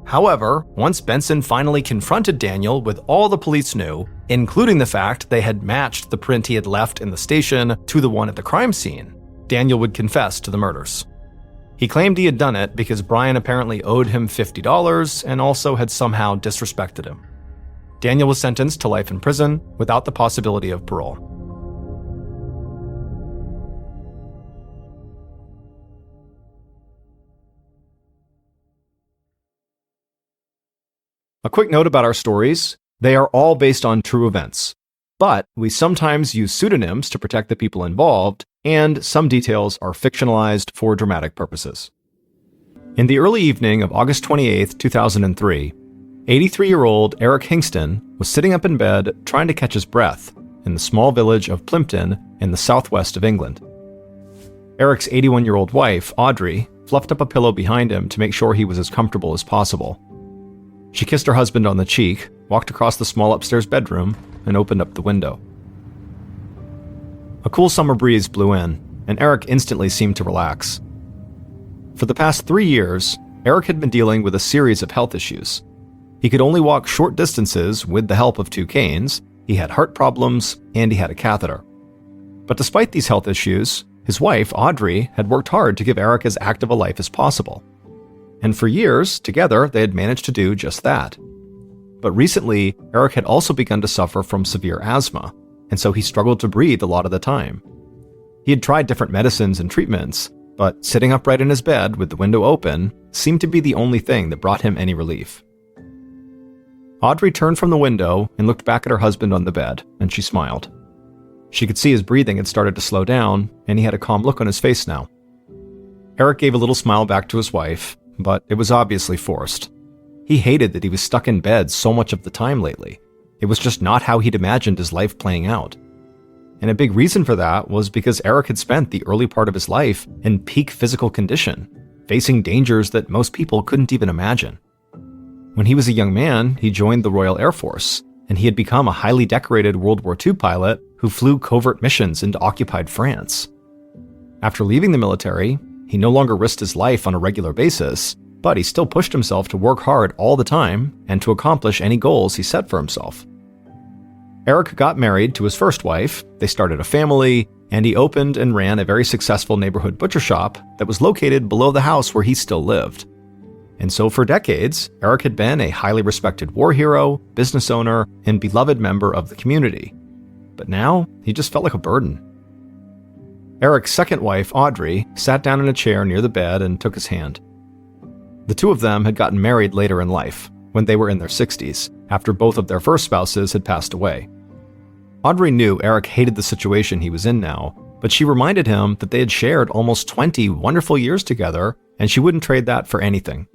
However, once Benson finally confronted Daniel with all the police knew, including the fact they had matched the print he had left in the station to the one at the crime scene, Daniel would confess to the murders. He claimed he had done it because Brian apparently owed him $50 and also had somehow disrespected him. Daniel was sentenced to life in prison without the possibility of parole. A quick note about our stories: they are all based on true events, but we sometimes use pseudonyms to protect the people involved, and some details are fictionalized for dramatic purposes. In the early evening of August 28, 2003, 83-year-old Eric Hingston was sitting up in bed trying to catch his breath in the small village of Plympton in the southwest of England. Eric's 81-year-old wife, Audrey, fluffed up a pillow behind him to make sure he was as comfortable as possible. She kissed her husband on the cheek, walked across the small upstairs bedroom, and opened up the window. A cool summer breeze blew in, and Eric instantly seemed to relax. For the past 3 years, Eric had been dealing with a series of health issues. He could only walk short distances with the help of 2 canes, he had heart problems, and he had a catheter. But despite these health issues, his wife, Audrey, had worked hard to give Eric as active a life as possible. And for years, together, they had managed to do just that. But recently, Eric had also begun to suffer from severe asthma, and so he struggled to breathe a lot of the time. He had tried different medicines and treatments, but sitting upright in his bed with the window open seemed to be the only thing that brought him any relief. Audrey turned from the window and looked back at her husband on the bed, and she smiled. She could see his breathing had started to slow down, and he had a calm look on his face now. Eric gave a little smile back to his wife, but it was obviously forced. He hated that he was stuck in bed so much of the time lately. It was just not how he'd imagined his life playing out. And a big reason for that was because Eric had spent the early part of his life in peak physical condition, facing dangers that most people couldn't even imagine. When he was a young man, he joined the Royal Air Force, and he had become a highly decorated World War II pilot who flew covert missions into occupied France. After leaving the military, he no longer risked his life on a regular basis, but he still pushed himself to work hard all the time and to accomplish any goals he set for himself. Eric got married to his first wife, they started a family, and he opened and ran a very successful neighborhood butcher shop that was located below the house where he still lived. And so for decades, Eric had been a highly respected war hero, business owner, and beloved member of the community. But now, he just felt like a burden. Eric's second wife, Audrey, sat down in a chair near the bed and took his hand. The two of them had gotten married later in life, when they were in their 60s, after both of their first spouses had passed away. Audrey knew Eric hated the situation he was in now, but she reminded him that they had shared almost 20 wonderful years together, and she wouldn't trade that for anything.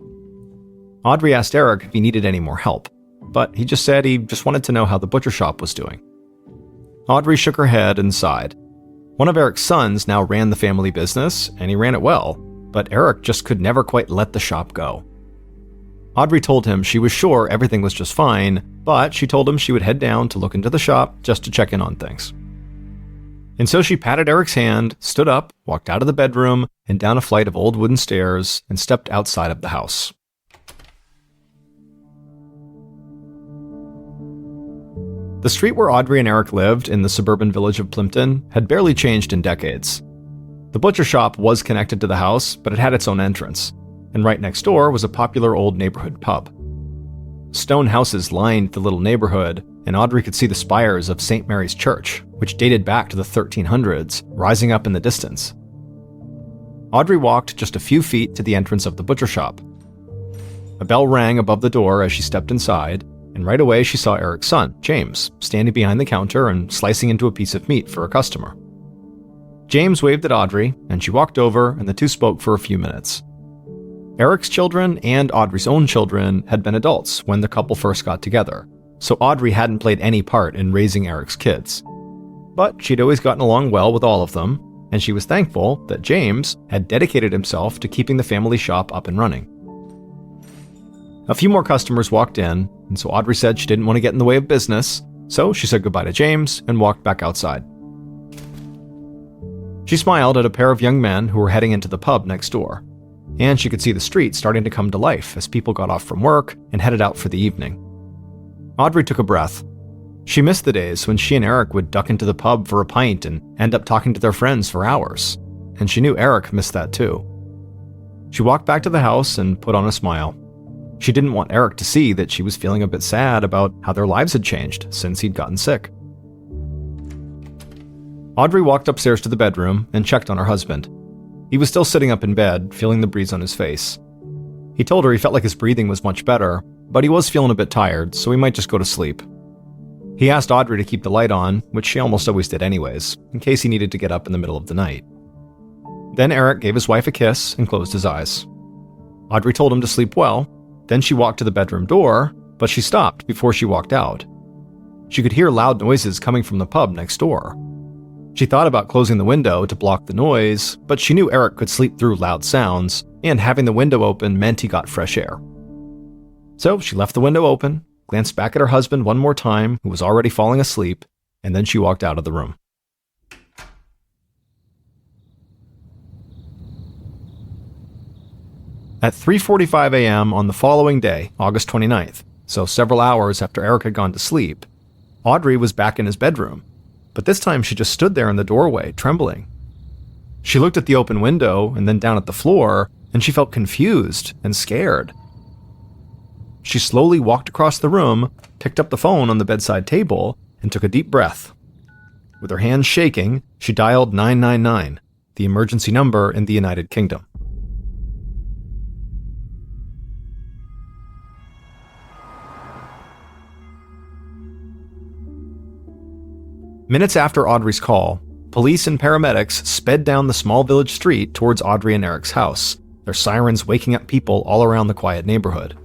Audrey asked Eric if he needed any more help, but he just said he just wanted to know how the butcher shop was doing. Audrey shook her head and sighed. One of Eric's sons now ran the family business, and he ran it well, but Eric just could never quite let the shop go. Audrey told him she was sure everything was just fine, but she told him she would head down to look into the shop just to check in on things. And so she patted Eric's hand, stood up, walked out of the bedroom, and down a flight of old wooden stairs, and stepped outside of the house. The street where Audrey and Eric lived in the suburban village of Plympton had barely changed in decades. The butcher shop was connected to the house, but it had its own entrance, and right next door was a popular old neighborhood pub. Stone houses lined the little neighborhood, and Audrey could see the spires of St. Mary's Church, which dated back to the 1300s, rising up in the distance. Audrey walked just a few feet to the entrance of the butcher shop. A bell rang above the door as she stepped inside, and right away she saw Eric's son, James, standing behind the counter and slicing into a piece of meat for a customer. James waved at Audrey, and she walked over, and the two spoke for a few minutes. Eric's children and Audrey's own children had been adults when the couple first got together, so Audrey hadn't played any part in raising Eric's kids. But she'd always gotten along well with all of them, and she was thankful that James had dedicated himself to keeping the family shop up and running. A few more customers walked in, and so Audrey said she didn't want to get in the way of business, so she said goodbye to James and walked back outside. She smiled at a pair of young men who were heading into the pub next door, and she could see the street starting to come to life as people got off from work and headed out for the evening. Audrey took a breath. She missed the days when she and Eric would duck into the pub for a pint and end up talking to their friends for hours, and she knew Eric missed that too. She walked back to the house and put on a smile. She didn't want Eric to see that she was feeling a bit sad about how their lives had changed since he'd gotten sick. Audrey walked upstairs to the bedroom and checked on her husband. He was still sitting up in bed, feeling the breeze on his face. He told her he felt like his breathing was much better, but he was feeling a bit tired, so he might just go to sleep. He asked Audrey to keep the light on, which she almost always did anyways, in case he needed to get up in the middle of the night. Then Eric gave his wife a kiss and closed his eyes. Audrey told him to sleep well. Then she walked to the bedroom door, but she stopped before she walked out. She could hear loud noises coming from the pub next door. She thought about closing the window to block the noise, but she knew Eric could sleep through loud sounds, and having the window open meant he got fresh air. So she left the window open, glanced back at her husband one more time, who was already falling asleep, and then she walked out of the room. At 3:45 a.m. on the following day, August 29th, so several hours after Eric had gone to sleep, Audrey was back in his bedroom, but this time she just stood there in the doorway, trembling. She looked at the open window and then down at the floor, and she felt confused and scared. She slowly walked across the room, picked up the phone on the bedside table, and took a deep breath. With her hands shaking, she dialed 999, the emergency number in the United Kingdom. Minutes after Audrey's call, police and paramedics sped down the small village street towards Audrey and Eric's house, their sirens waking up people all around the quiet neighborhood.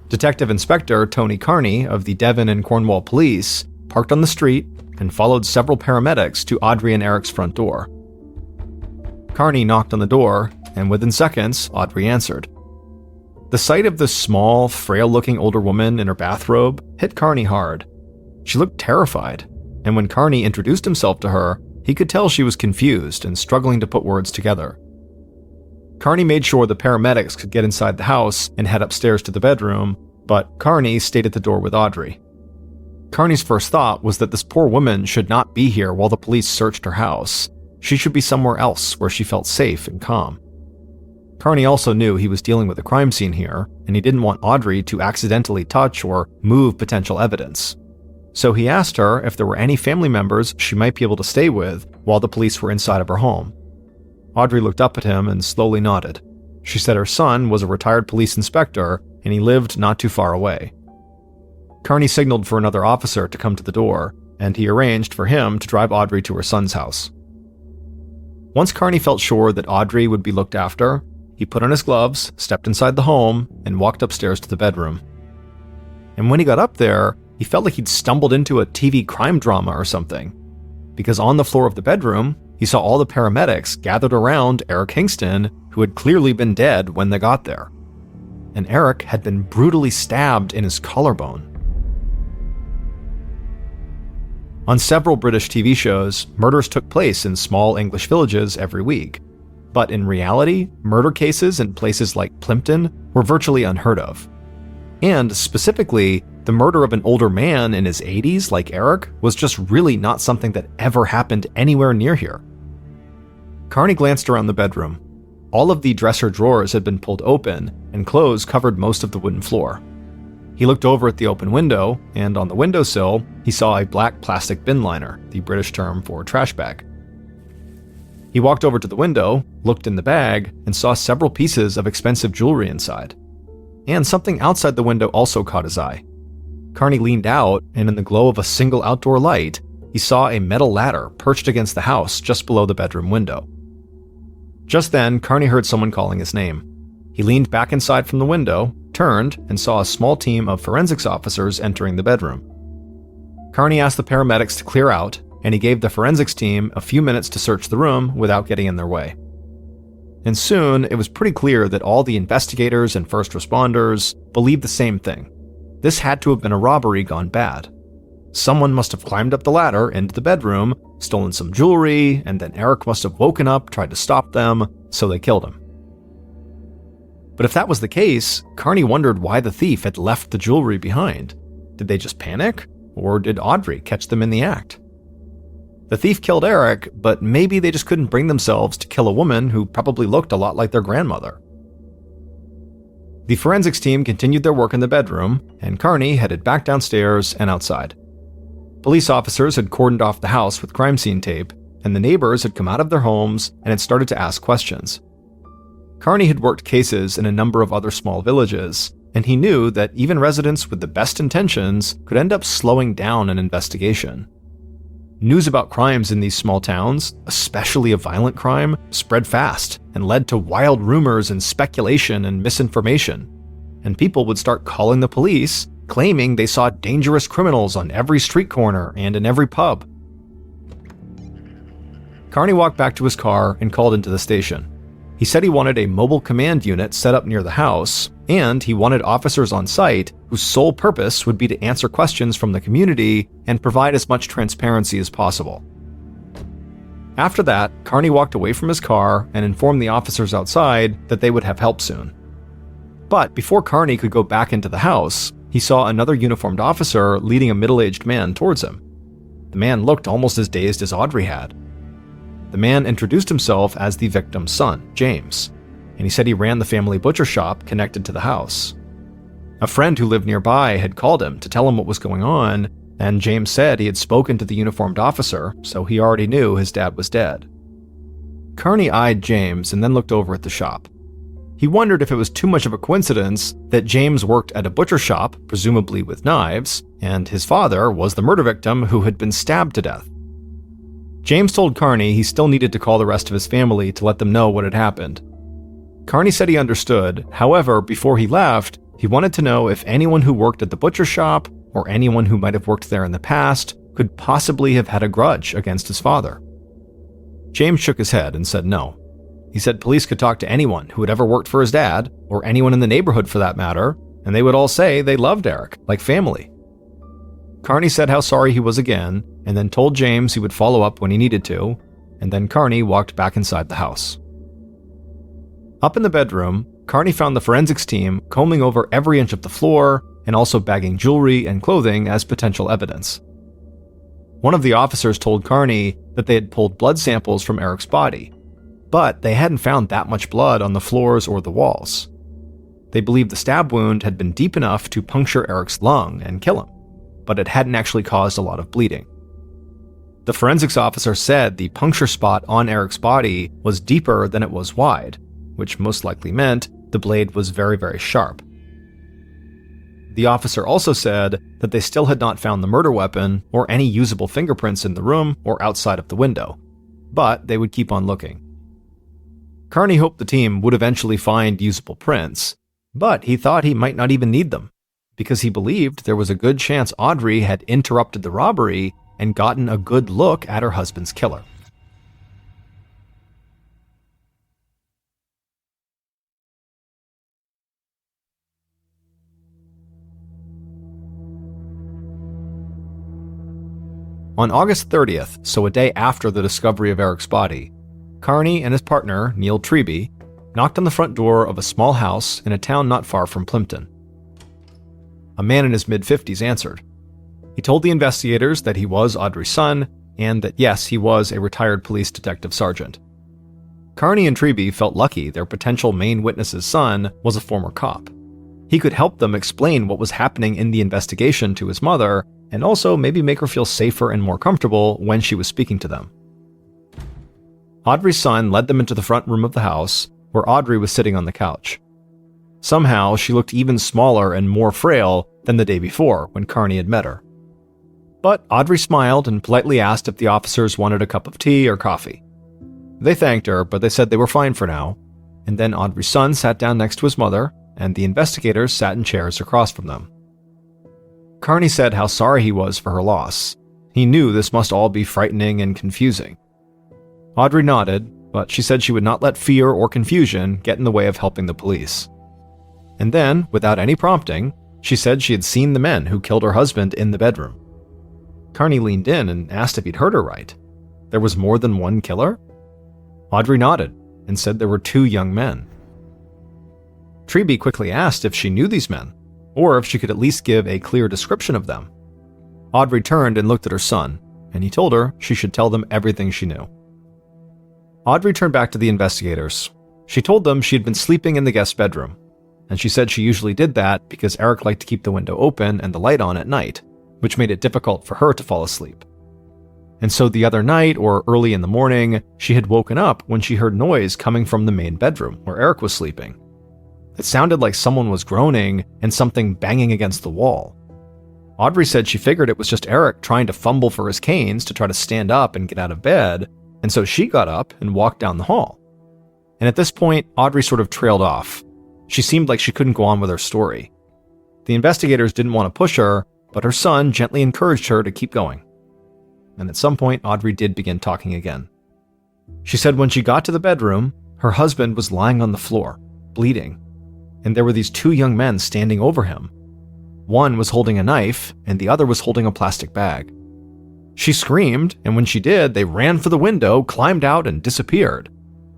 Detective Inspector Tony Carney of the Devon and Cornwall Police parked on the street and followed several paramedics to Audrey and Eric's front door. Carney knocked on the door, and within seconds, Audrey answered. The sight of this small, frail-looking older woman in her bathrobe hit Carney hard. She looked terrified, and when Carney introduced himself to her, he could tell she was confused and struggling to put words together. Carney made sure the paramedics could get inside the house and head upstairs to the bedroom, but Carney stayed at the door with Audrey. Carney's first thought was that this poor woman should not be here while the police searched her house. She should be somewhere else where she felt safe and calm. Carney also knew he was dealing with a crime scene here, and he didn't want Audrey to accidentally touch or move potential evidence. So he asked her if there were any family members she might be able to stay with while the police were inside of her home. Audrey looked up at him and slowly nodded. She said her son was a retired police inspector and he lived not too far away. Carney signaled for another officer to come to the door, and he arranged for him to drive Audrey to her son's house. Once Carney felt sure that Audrey would be looked after, he put on his gloves, stepped inside the home, and walked upstairs to the bedroom. And when he got up there, he felt like he'd stumbled into a TV crime drama or something, because on the floor of the bedroom he saw all the paramedics gathered around Eric Hingston, who had clearly been dead when they got there. And Eric had been brutally stabbed in his collarbone. On several British TV shows, murders took place in small English villages every week. But in reality, murder cases in places like Plympton were virtually unheard of. And specifically, the murder of an older man in his 80s like Eric was just really not something that ever happened anywhere near here. Carney glanced around the bedroom. All of the dresser drawers had been pulled open, and clothes covered most of the wooden floor. He looked over at the open window, and on the windowsill, he saw a black plastic bin liner, the British term for trash bag. He walked over to the window, looked in the bag, and saw several pieces of expensive jewelry inside. And something outside the window also caught his eye. Carney leaned out, and in the glow of a single outdoor light, he saw a metal ladder perched against the house just below the bedroom window. Just then, Carney heard someone calling his name. He leaned back inside from the window, turned, and saw a small team of forensics officers entering the bedroom. Carney asked the paramedics to clear out, and he gave the forensics team a few minutes to search the room without getting in their way. And soon, it was pretty clear that all the investigators and first responders believed the same thing. This had to have been a robbery gone bad. Someone must have climbed up the ladder into the bedroom, stolen some jewelry, and then Eric must have woken up, tried to stop them, so they killed him. But if that was the case, Carney wondered why the thief had left the jewelry behind. Did they just panic? Or did Audrey catch them in the act? The thief killed Eric, but maybe they just couldn't bring themselves to kill a woman who probably looked a lot like their grandmother. The forensics team continued their work in the bedroom, and Carney headed back downstairs and outside. Police officers had cordoned off the house with crime scene tape, and the neighbors had come out of their homes and had started to ask questions. Carney had worked cases in a number of other small villages, and he knew that even residents with the best intentions could end up slowing down an investigation. News about crimes in these small towns, especially a violent crime, spread fast and led to wild rumors and speculation and misinformation. And people would start calling the police, claiming they saw dangerous criminals on every street corner and in every pub. Carney walked back to his car and called into the station. He said he wanted a mobile command unit set up near the house, and he wanted officers on site whose sole purpose would be to answer questions from the community and provide as much transparency as possible. After that, Carney walked away from his car and informed the officers outside that they would have help soon. But before Carney could go back into the house, he saw another uniformed officer leading a middle-aged man towards him. The man looked almost as dazed as Audrey had. The man introduced himself as the victim's son, James, and he said he ran the family butcher shop connected to the house. A friend who lived nearby had called him to tell him what was going on, and James said he had spoken to the uniformed officer, so he already knew his dad was dead. Carney eyed James and then looked over at the shop. He wondered if it was too much of a coincidence that James worked at a butcher shop, presumably with knives, and his father was the murder victim who had been stabbed to death. James told Carney he still needed to call the rest of his family to let them know what had happened. Carney said he understood, however, before he left, he wanted to know if anyone who worked at the butcher shop, or anyone who might have worked there in the past, could possibly have had a grudge against his father. James shook his head and said no. He said police could talk to anyone who had ever worked for his dad, or anyone in the neighborhood for that matter, and they would all say they loved Eric, like family. Carney said how sorry he was again, and then told James he would follow up when he needed to, and then Carney walked back inside the house. Up in the bedroom, Carney found the forensics team combing over every inch of the floor and also bagging jewelry and clothing as potential evidence. One of the officers told Carney that they had pulled blood samples from Eric's body, but they hadn't found that much blood on the floors or the walls. They believed the stab wound had been deep enough to puncture Eric's lung and kill him, but it hadn't actually caused a lot of bleeding. The forensics officer said the puncture spot on Eric's body was deeper than it was wide, which most likely meant the blade was very, very sharp. The officer also said that they still had not found the murder weapon or any usable fingerprints in the room or outside of the window, but they would keep on looking. Carney hoped the team would eventually find usable prints, but he thought he might not even need them, because he believed there was a good chance Audrey had interrupted the robbery and gotten a good look at her husband's killer. On August 30th, so a day after the discovery of Eric's body, Carney and his partner, Neil Treby, knocked on the front door of a small house in a town not far from Plympton. A man in his mid-50s answered. He told the investigators that he was Audrey's son, and that yes, he was a retired police detective sergeant. Carney and Treby felt lucky their potential main witness's son was a former cop. He could help them explain what was happening in the investigation to his mother, and also maybe make her feel safer and more comfortable when she was speaking to them. Audrey's son led them into the front room of the house, where Audrey was sitting on the couch. Somehow, she looked even smaller and more frail than the day before when Carney had met her. But Audrey smiled and politely asked if the officers wanted a cup of tea or coffee. They thanked her, but they said they were fine for now, and then Audrey's son sat down next to his mother, and the investigators sat in chairs across from them. Carney said how sorry he was for her loss. He knew this must all be frightening and confusing. Audrey nodded, but she said she would not let fear or confusion get in the way of helping the police. And then, without any prompting, she said she had seen the men who killed her husband in the bedroom. Carney leaned in and asked if he'd heard her right. There was more than one killer? Audrey nodded and said there were 2 young men. Treby quickly asked if she knew these men, or if she could at least give a clear description of them. Audrey turned and looked at her son, and he told her she should tell them everything she knew. Audrey turned back to the investigators. She told them she had been sleeping in the guest bedroom, and she said she usually did that because Eric liked to keep the window open and the light on at night, which made it difficult for her to fall asleep. And so the other night, or early in the morning, she had woken up when she heard noise coming from the main bedroom where Eric was sleeping. It sounded like someone was groaning and something banging against the wall. Audrey said she figured it was just Eric trying to fumble for his canes to try to stand up and get out of bed, and so she got up and walked down the hall. And at this point, Audrey sort of trailed off. She seemed like she couldn't go on with her story. The investigators didn't want to push her, but her son gently encouraged her to keep going. And at some point, Audrey did begin talking again. She said when she got to the bedroom, her husband was lying on the floor, bleeding, and there were these 2 young men standing over him. One was holding a knife, and the other was holding a plastic bag. She screamed, and when she did, they ran for the window, climbed out, and disappeared.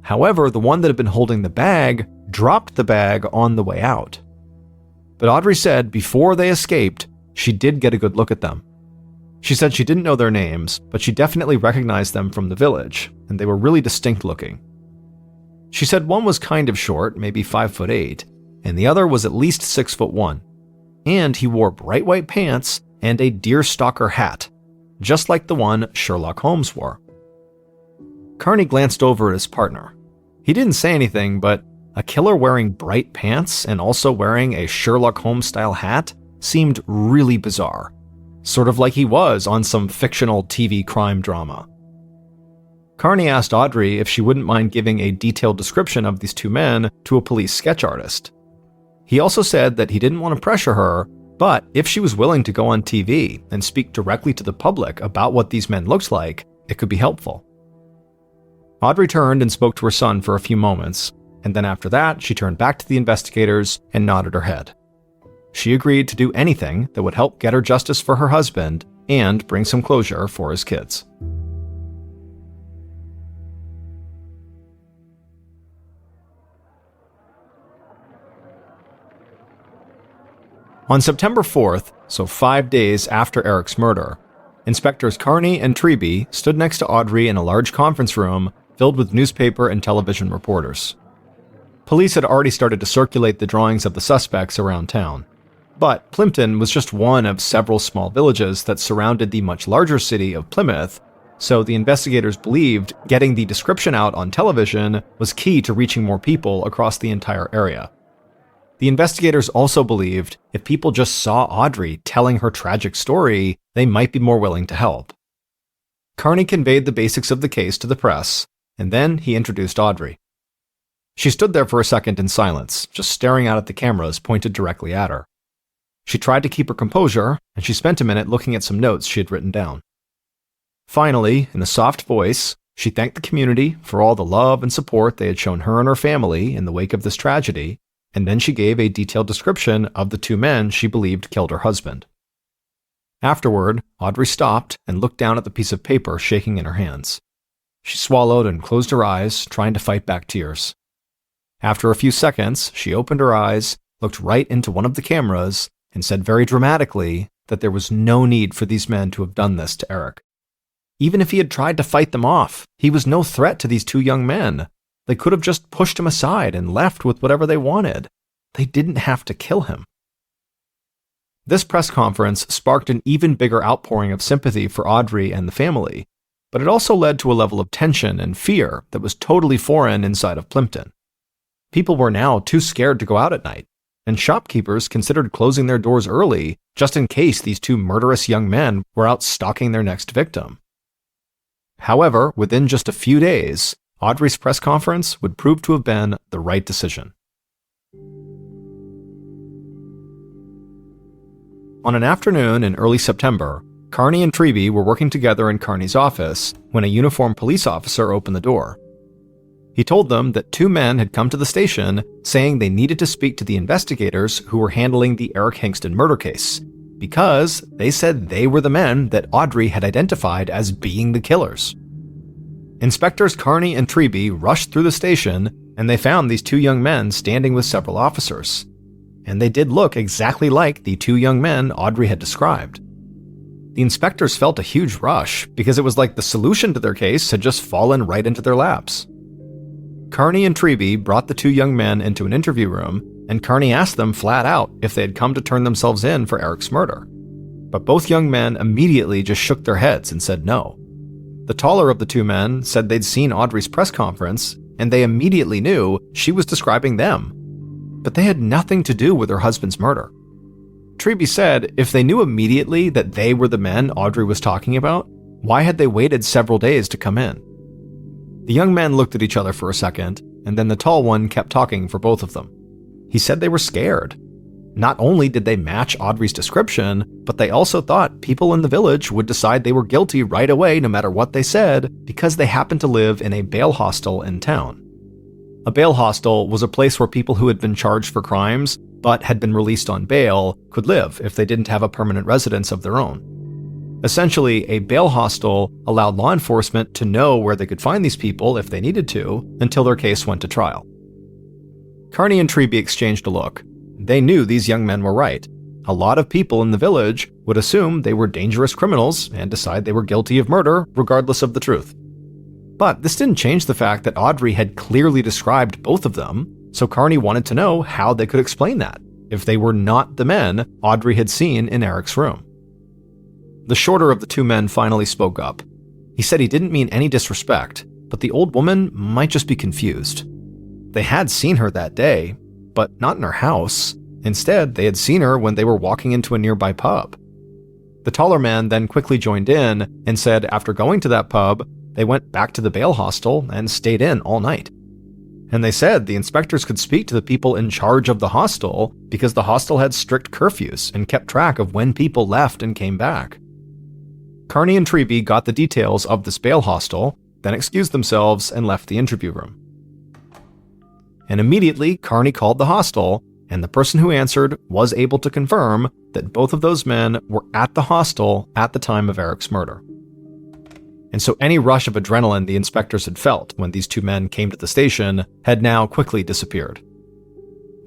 However, the one that had been holding the bag dropped the bag on the way out. But Audrey said before they escaped, she did get a good look at them. She said she didn't know their names, but she definitely recognized them from the village, and they were really distinct looking. She said one was kind of short, maybe 5'8", and the other was at least 6'1", and he wore bright white pants and a deerstalker hat, just like the one Sherlock Holmes wore. Carney glanced over at his partner. He didn't say anything, but a killer wearing bright pants and also wearing a Sherlock Holmes-style hat seemed really bizarre, sort of like he was on some fictional TV crime drama. Carney asked Audrey if she wouldn't mind giving a detailed description of these 2 men to a police sketch artist. He also said that he didn't want to pressure her, but if she was willing to go on TV and speak directly to the public about what these men looked like, it could be helpful. Audrey turned and spoke to her son for a few moments, and then after that, she turned back to the investigators and nodded her head. She agreed to do anything that would help get her justice for her husband and bring some closure for his kids. On September 4th, so 5 days after Eric's murder, Inspectors Carney and Treby stood next to Audrey in a large conference room filled with newspaper and television reporters. Police had already started to circulate the drawings of the suspects around town. But Plympton was just one of several small villages that surrounded the much larger city of Plymouth, so the investigators believed getting the description out on television was key to reaching more people across the entire area. The investigators also believed if people just saw Audrey telling her tragic story, they might be more willing to help. Carney conveyed the basics of the case to the press, and then he introduced Audrey. She stood there for a second in silence, just staring out at the cameras pointed directly at her. She tried to keep her composure, and she spent a minute looking at some notes she had written down. Finally, in a soft voice, she thanked the community for all the love and support they had shown her and her family in the wake of this tragedy, and then she gave a detailed description of the 2 men she believed killed her husband. Afterward, Audrey stopped and looked down at the piece of paper shaking in her hands. She swallowed and closed her eyes, trying to fight back tears. After a few seconds, she opened her eyes, looked right into one of the cameras, and said very dramatically that there was no need for these men to have done this to Eric. Even if he had tried to fight them off, he was no threat to these two young men. They could have just pushed him aside and left with whatever they wanted. They didn't have to kill him. This press conference sparked an even bigger outpouring of sympathy for Audrey and the family, but it also led to a level of tension and fear that was totally foreign inside of Plympton. People were now too scared to go out at night, and shopkeepers considered closing their doors early just in case these two murderous young men were out stalking their next victim. However, within just a few days, Audrey's press conference would prove to have been the right decision. On an afternoon in early September, Carney and Treby were working together in Carney's office when a uniformed police officer opened the door. He told them that two men had come to the station saying they needed to speak to the investigators who were handling the Eric Hingston murder case, because they said they were the men that Audrey had identified as being the killers. Inspectors Carney and Treby rushed through the station, and they found these two young men standing with several officers. And they did look exactly like the two young men Audrey had described. The inspectors felt a huge rush because it was like the solution to their case had just fallen right into their laps. Carney and Treby brought the two young men into an interview room, and Carney asked them flat out if they had come to turn themselves in for Eric's murder. But both young men immediately just shook their heads and said no. The taller of the two men said they'd seen Audrey's press conference, and they immediately knew she was describing them. But they had nothing to do with her husband's murder. Treby said if they knew immediately that they were the men Audrey was talking about, why had they waited several days to come in? The young men looked at each other for a second, and then the tall one kept talking for both of them. He said they were scared. Not only did they match Audrey's description, but they also thought people in the village would decide they were guilty right away no matter what they said, because they happened to live in a bail hostel in town. A bail hostel was a place where people who had been charged for crimes but had been released on bail could live if they didn't have a permanent residence of their own. Essentially, a bail hostel allowed law enforcement to know where they could find these people if they needed to until their case went to trial. Carney and Treby exchanged a look. They knew these young men were right. A lot of people in the village would assume they were dangerous criminals and decide they were guilty of murder regardless of the truth. But this didn't change the fact that Audrey had clearly described both of them, so Carney wanted to know how they could explain that, if they were not the men Audrey had seen in Eric's room. The shorter of the two men finally spoke up. He said he didn't mean any disrespect, but the old woman might just be confused. They had seen her that day, but not in her house. Instead, they had seen her when they were walking into a nearby pub. The taller man then quickly joined in and said after going to that pub, they went back to the bail hostel and stayed in all night. And they said the inspectors could speak to the people in charge of the hostel because the hostel had strict curfews and kept track of when people left and came back. Carney and Treby got the details of this bail hostel, then excused themselves and left the interview room. And immediately, Carney called the hostel, and the person who answered was able to confirm that both of those men were at the hostel at the time of Eric's murder. And so any rush of adrenaline the inspectors had felt when these two men came to the station had now quickly disappeared.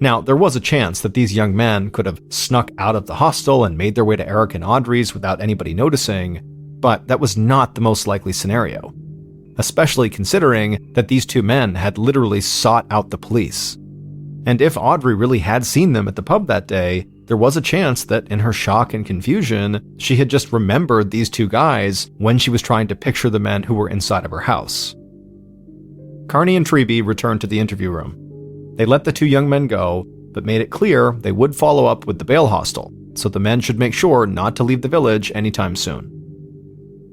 Now, there was a chance that these young men could have snuck out of the hostel and made their way to Eric and Audrey's without anybody noticing, but that was not the most likely scenario, especially considering that these two men had literally sought out the police. And if Audrey really had seen them at the pub that day, there was a chance that in her shock and confusion, she had just remembered these two guys when she was trying to picture the men who were inside of her house. Carney and Treby returned to the interview room. They let the two young men go, but made it clear they would follow up with the bail hostel, so the men should make sure not to leave the village anytime soon.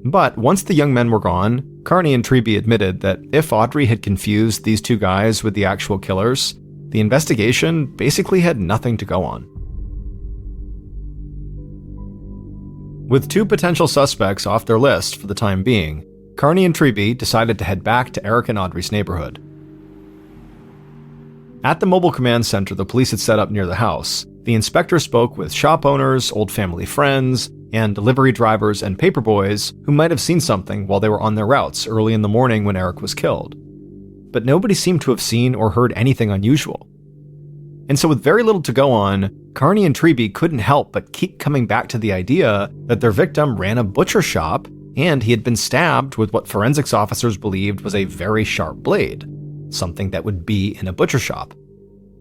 But once the young men were gone, Carney and Treby admitted that if Audrey had confused these two guys with the actual killers, the investigation basically had nothing to go on. With two potential suspects off their list for the time being, Carney and Treby decided to head back to Eric and Audrey's neighborhood. At the mobile command center the police had set up near the house, the inspector spoke with shop owners, old family friends, and delivery drivers and paperboys who might have seen something while they were on their routes early in the morning when Eric was killed. But nobody seemed to have seen or heard anything unusual. And so with very little to go on, Carney and Treby couldn't help but keep coming back to the idea that their victim ran a butcher shop and he had been stabbed with what forensics officers believed was a very sharp blade, something that would be in a butcher shop.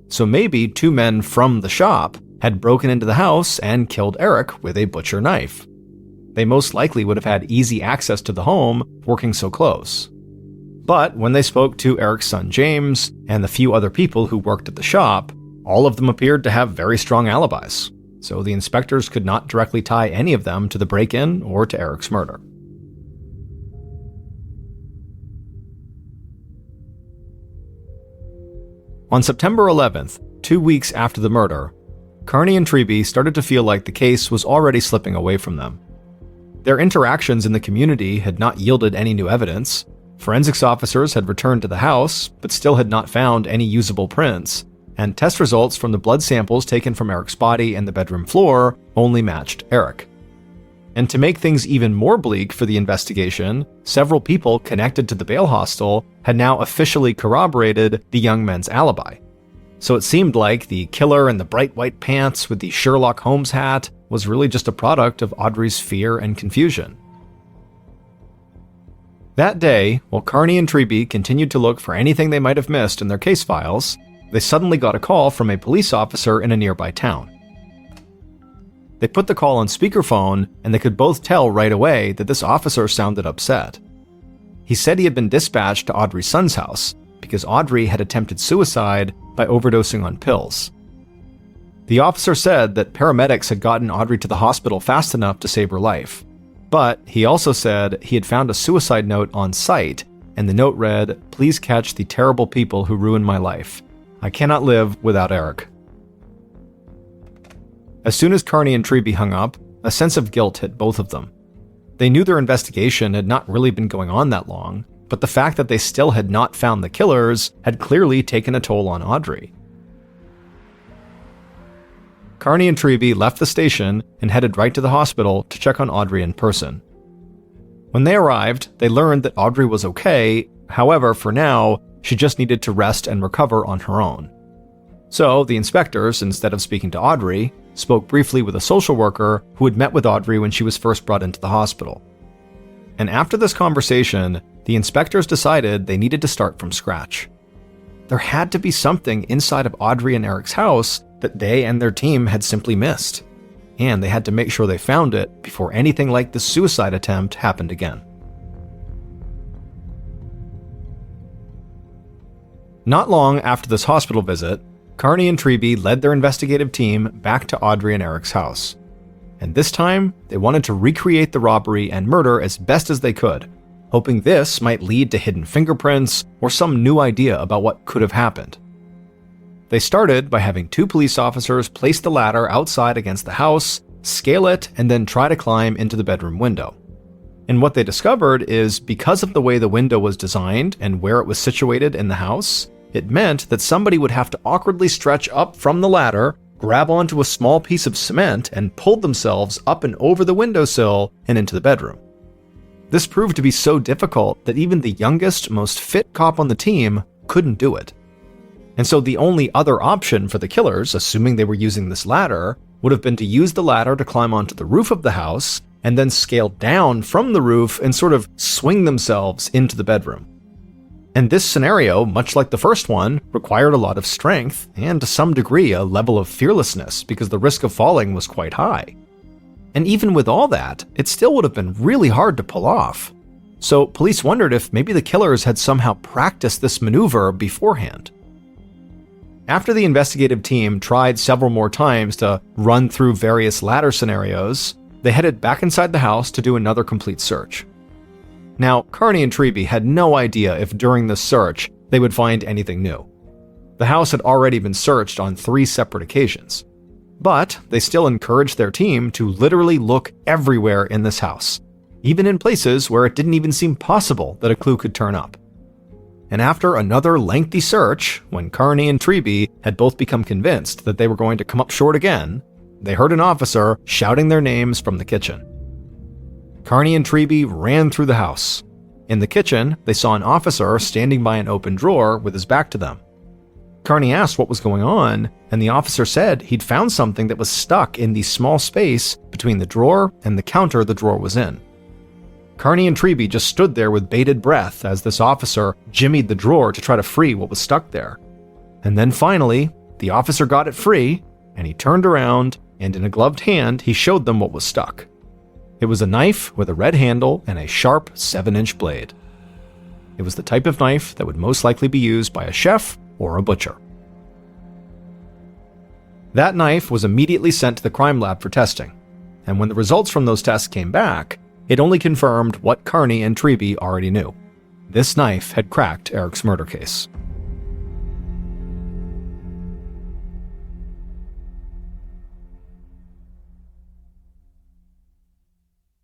So maybe two men from the shop had broken into the house and killed Eric with a butcher knife. They most likely would have had easy access to the home, working so close. But when they spoke to Eric's son James and the few other people who worked at the shop, all of them appeared to have very strong alibis, so the inspectors could not directly tie any of them to the break-in or to Eric's murder. On September 11th, 2 weeks after the murder, Carney and Treby started to feel like the case was already slipping away from them. Their interactions in the community had not yielded any new evidence. Forensics officers had returned to the house, but still had not found any usable prints, and test results from the blood samples taken from Eric's body and the bedroom floor only matched Eric. And to make things even more bleak for the investigation, several people connected to the bail hostel had now officially corroborated the young men's alibi. So it seemed like the killer in the bright white pants with the Sherlock Holmes hat was really just a product of Audrey's fear and confusion. That day, while Carney and Treby continued to look for anything they might have missed in their case files, they suddenly got a call from a police officer in a nearby town. They put the call on speakerphone, and they could both tell right away that this officer sounded upset. He said he had been dispatched to Audrey's son's house because Audrey had attempted suicide by overdosing on pills. The officer said that paramedics had gotten Audrey to the hospital fast enough to save her life, but he also said he had found a suicide note on site, and the note read, "Please catch the terrible people who ruined my life. I cannot live without Eric." As soon as Carney and Treby hung up, a sense of guilt hit both of them. They knew their investigation had not really been going on that long, but the fact that they still had not found the killers had clearly taken a toll on Audrey. Carney and Treby left the station and headed right to the hospital to check on Audrey in person. When they arrived, they learned that Audrey was okay, however, for now, she just needed to rest and recover on her own. So the inspectors, instead of speaking to Audrey, spoke briefly with a social worker who had met with Audrey when she was first brought into the hospital. And after this conversation, the inspectors decided they needed to start from scratch. There had to be something inside of Audrey and Eric's house that they and their team had simply missed, and they had to make sure they found it before anything like the suicide attempt happened again. Not long after this hospital visit, Carney and Treby led their investigative team back to Audrey and Eric's house. And this time, they wanted to recreate the robbery and murder as best as they could, hoping this might lead to hidden fingerprints or some new idea about what could have happened. They started by having two police officers place the ladder outside against the house, scale it, and then try to climb into the bedroom window. And what they discovered is because of the way the window was designed and where it was situated in the house, it meant that somebody would have to awkwardly stretch up from the ladder, grab onto a small piece of cement, and pull themselves up and over the windowsill and into the bedroom. This proved to be so difficult that even the youngest, most fit cop on the team couldn't do it. And so the only other option for the killers, assuming they were using this ladder, would have been to use the ladder to climb onto the roof of the house and then scale down from the roof and sort of swing themselves into the bedroom. And this scenario, much like the first one, required a lot of strength and to some degree a level of fearlessness because the risk of falling was quite high. And even with all that, it still would have been really hard to pull off. So police wondered if maybe the killers had somehow practiced this maneuver beforehand. After the investigative team tried several more times to run through various ladder scenarios, they headed back inside the house to do another complete search. Now, Carney and Treby had no idea if during this search they would find anything new. The house had already been searched on 3 separate occasions. But they still encouraged their team to literally look everywhere in this house, even in places where it didn't even seem possible that a clue could turn up. And after another lengthy search, when Carney and Treby had both become convinced that they were going to come up short again, they heard an officer shouting their names from the kitchen. Carney and Treby ran through the house. In the kitchen, they saw an officer standing by an open drawer with his back to them. Carney asked what was going on, and the officer said he'd found something that was stuck in the small space between the drawer and the counter the drawer was in. Carney and Treby just stood there with bated breath as this officer jimmied the drawer to try to free what was stuck there. And then finally, the officer got it free, and he turned around, and in a gloved hand, he showed them what was stuck. It was a knife with a red handle and a sharp 7-inch blade. It was the type of knife that would most likely be used by a chef or a butcher. That knife was immediately sent to the crime lab for testing, and when the results from those tests came back, it only confirmed what Carney and Treby already knew. This knife had cracked Eric's murder case.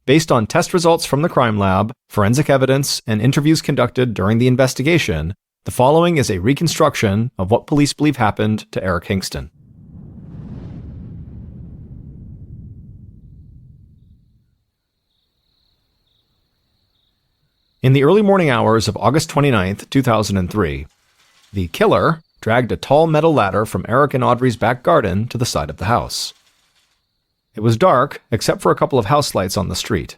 Based on test results from the crime lab, forensic evidence, and interviews conducted during the investigation, the following is a reconstruction of what police believe happened to Eric Hingston. In the early morning hours of August 29, 2003, the killer dragged a tall metal ladder from Eric and Audrey's back garden to the side of the house. It was dark, except for a couple of house lights on the street,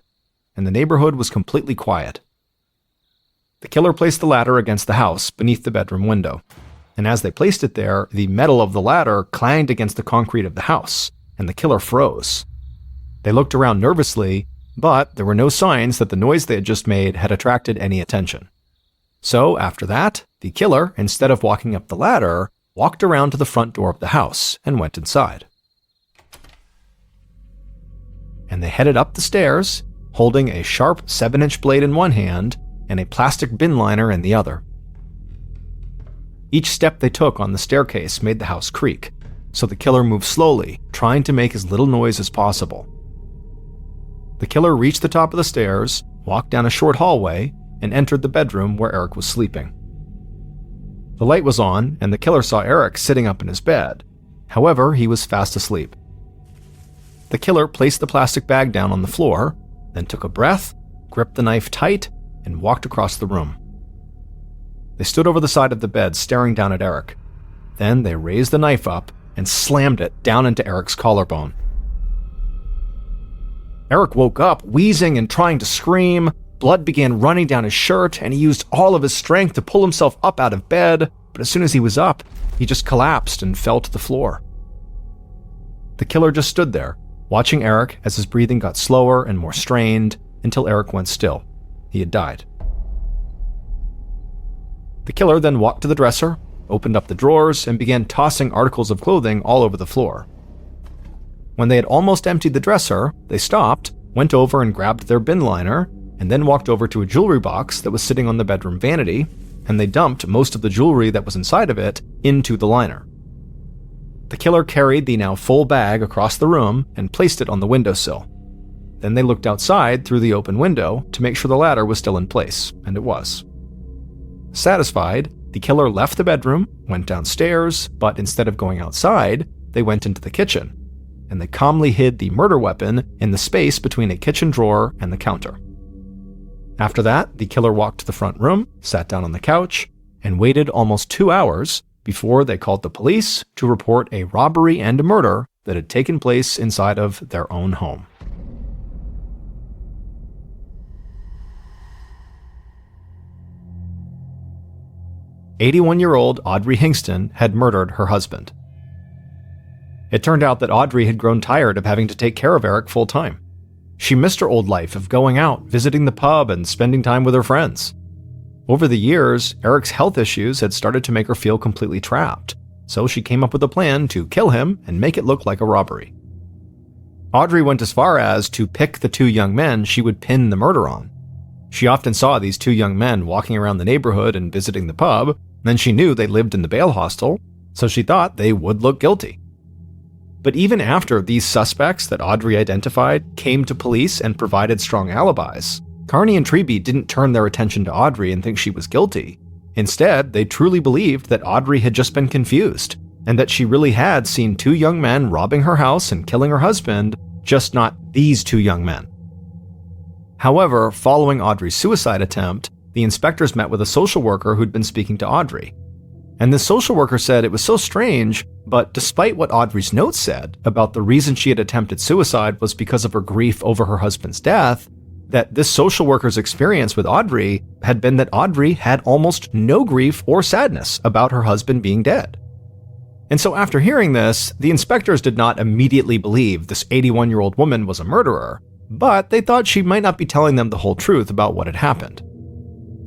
and the neighborhood was completely quiet. The killer placed the ladder against the house beneath the bedroom window, and as they placed it there, the metal of the ladder clanged against the concrete of the house, and the killer froze. They looked around nervously, but there were no signs that the noise they had just made had attracted any attention. So after that, the killer, instead of walking up the ladder, walked around to the front door of the house and went inside. And they headed up the stairs, holding a sharp 7-inch blade in one hand and a plastic bin liner in the other. Each step they took on the staircase made the house creak, so the killer moved slowly, trying to make as little noise as possible. The killer reached the top of the stairs, walked down a short hallway, and entered the bedroom where Eric was sleeping. The light was on, and the killer saw Eric sitting up in his bed. However, he was fast asleep. The killer placed the plastic bag down on the floor, then took a breath, gripped the knife tight, and walked across the room. They stood over the side of the bed staring down at Eric. Then they raised the knife up and slammed it down into Eric's collarbone. Eric woke up, wheezing and trying to scream. Blood began running down his shirt, and he used all of his strength to pull himself up out of bed, but as soon as he was up, he just collapsed and fell to the floor. The killer just stood there, watching Eric as his breathing got slower and more strained until Eric went still. He had died. The killer then walked to the dresser, opened up the drawers, and began tossing articles of clothing all over the floor. When they had almost emptied the dresser, they stopped, went over and grabbed their bin liner, and then walked over to a jewelry box that was sitting on the bedroom vanity, and they dumped most of the jewelry that was inside of it into the liner. The killer carried the now full bag across the room and placed it on the windowsill. Then they looked outside through the open window to make sure the ladder was still in place, and it was. Satisfied, the killer left the bedroom, went downstairs, but instead of going outside, they went into the kitchen, and they calmly hid the murder weapon in the space between a kitchen drawer and the counter. After that, the killer walked to the front room, sat down on the couch, and waited almost 2 hours before they called the police to report a robbery and a murder that had taken place inside of their own home. "81-year-old Audrey Hingston had murdered her husband." It turned out that Audrey had grown tired of having to take care of Eric full-time. She missed her old life of going out, visiting the pub, and spending time with her friends. Over the years, Eric's health issues had started to make her feel completely trapped, so she came up with a plan to kill him and make it look like a robbery. Audrey went as far as to pick the 2 young men she would pin the murder on. She often saw these 2 young men walking around the neighborhood and visiting the pub, and then she knew they lived in the bail hostel, so she thought they would look guilty. But even after these suspects that Audrey identified came to police and provided strong alibis, Carney and Treby didn't turn their attention to Audrey and think she was guilty. Instead, they truly believed that Audrey had just been confused, and that she really had seen two young men robbing her house and killing her husband, just not these two young men. However, following Audrey's suicide attempt, the inspectors met with a social worker who'd been speaking to Audrey. And the social worker said it was so strange, but despite what Audrey's notes said about the reason she had attempted suicide was because of her grief over her husband's death, that this social worker's experience with Audrey had been that Audrey had almost no grief or sadness about her husband being dead. And so after hearing this, the inspectors did not immediately believe this 81-year-old woman was a murderer, but they thought she might not be telling them the whole truth about what had happened.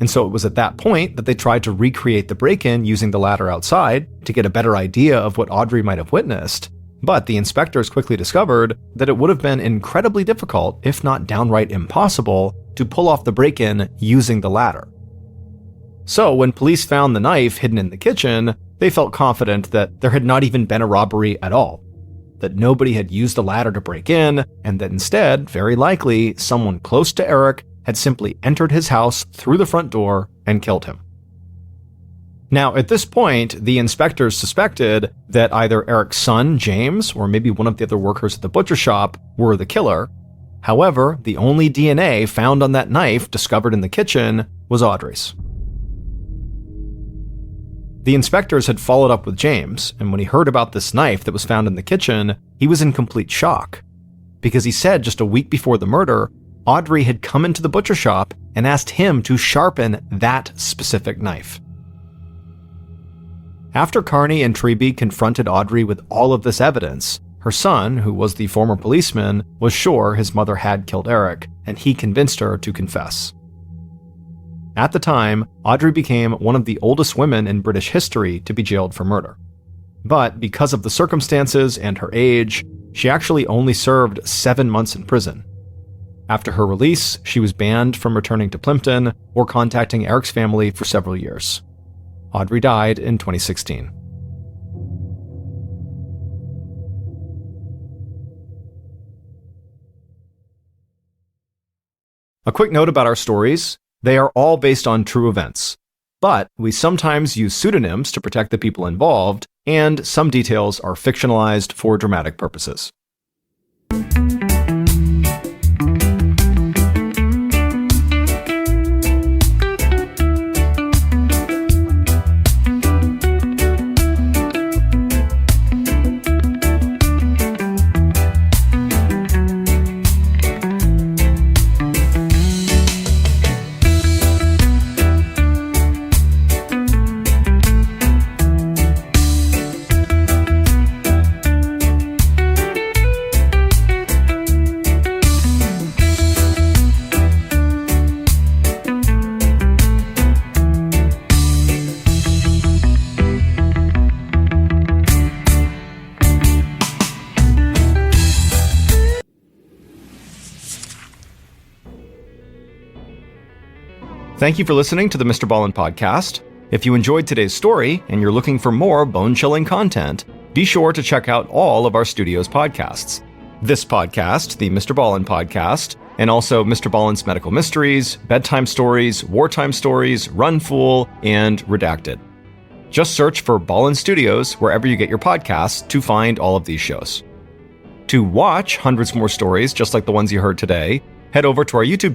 And so it was at that point that they tried to recreate the break-in using the ladder outside to get a better idea of what Audrey might have witnessed. But the inspectors quickly discovered that it would have been incredibly difficult, if not downright impossible, to pull off the break-in using the ladder. So when police found the knife hidden in the kitchen, they felt confident that there had not even been a robbery at all, that nobody had used the ladder to break in, and that instead, very likely, someone close to Eric had simply entered his house through the front door and killed him. Now, at this point, the inspectors suspected that either Eric's son, James, or maybe one of the other workers at the butcher shop were the killer. However, the only DNA found on that knife discovered in the kitchen was Audrey's. The inspectors had followed up with James, and when he heard about this knife that was found in the kitchen, he was in complete shock, because he said just a week before the murder, Audrey had come into the butcher shop and asked him to sharpen that specific knife. After Carney and Treby confronted Audrey with all of this evidence, her son, who was the former policeman, was sure his mother had killed Eric, and he convinced her to confess. At the time, Audrey became one of the oldest women in British history to be jailed for murder. But because of the circumstances and her age, she actually only served 7 months in prison. After her release, she was banned from returning to Plympton or contacting Eric's family for several years. Audrey died in 2016. A quick note about our stories. They are all based on true events, but we sometimes use pseudonyms to protect the people involved, and some details are fictionalized for dramatic purposes. Thank you for listening to the MrBallen's podcast. If you enjoyed today's story and you're looking for more bone-chilling content, be sure to check out all of our studio's podcasts. This podcast, the MrBallen's podcast, and also MrBallen's Medical Mysteries, Bedtime Stories, Wartime Stories, Run Fool, and Redacted. Just search for Ballin Studios wherever you get your podcasts to find all of these shows. To watch hundreds more stories just like the ones you heard today, head over to our YouTube channel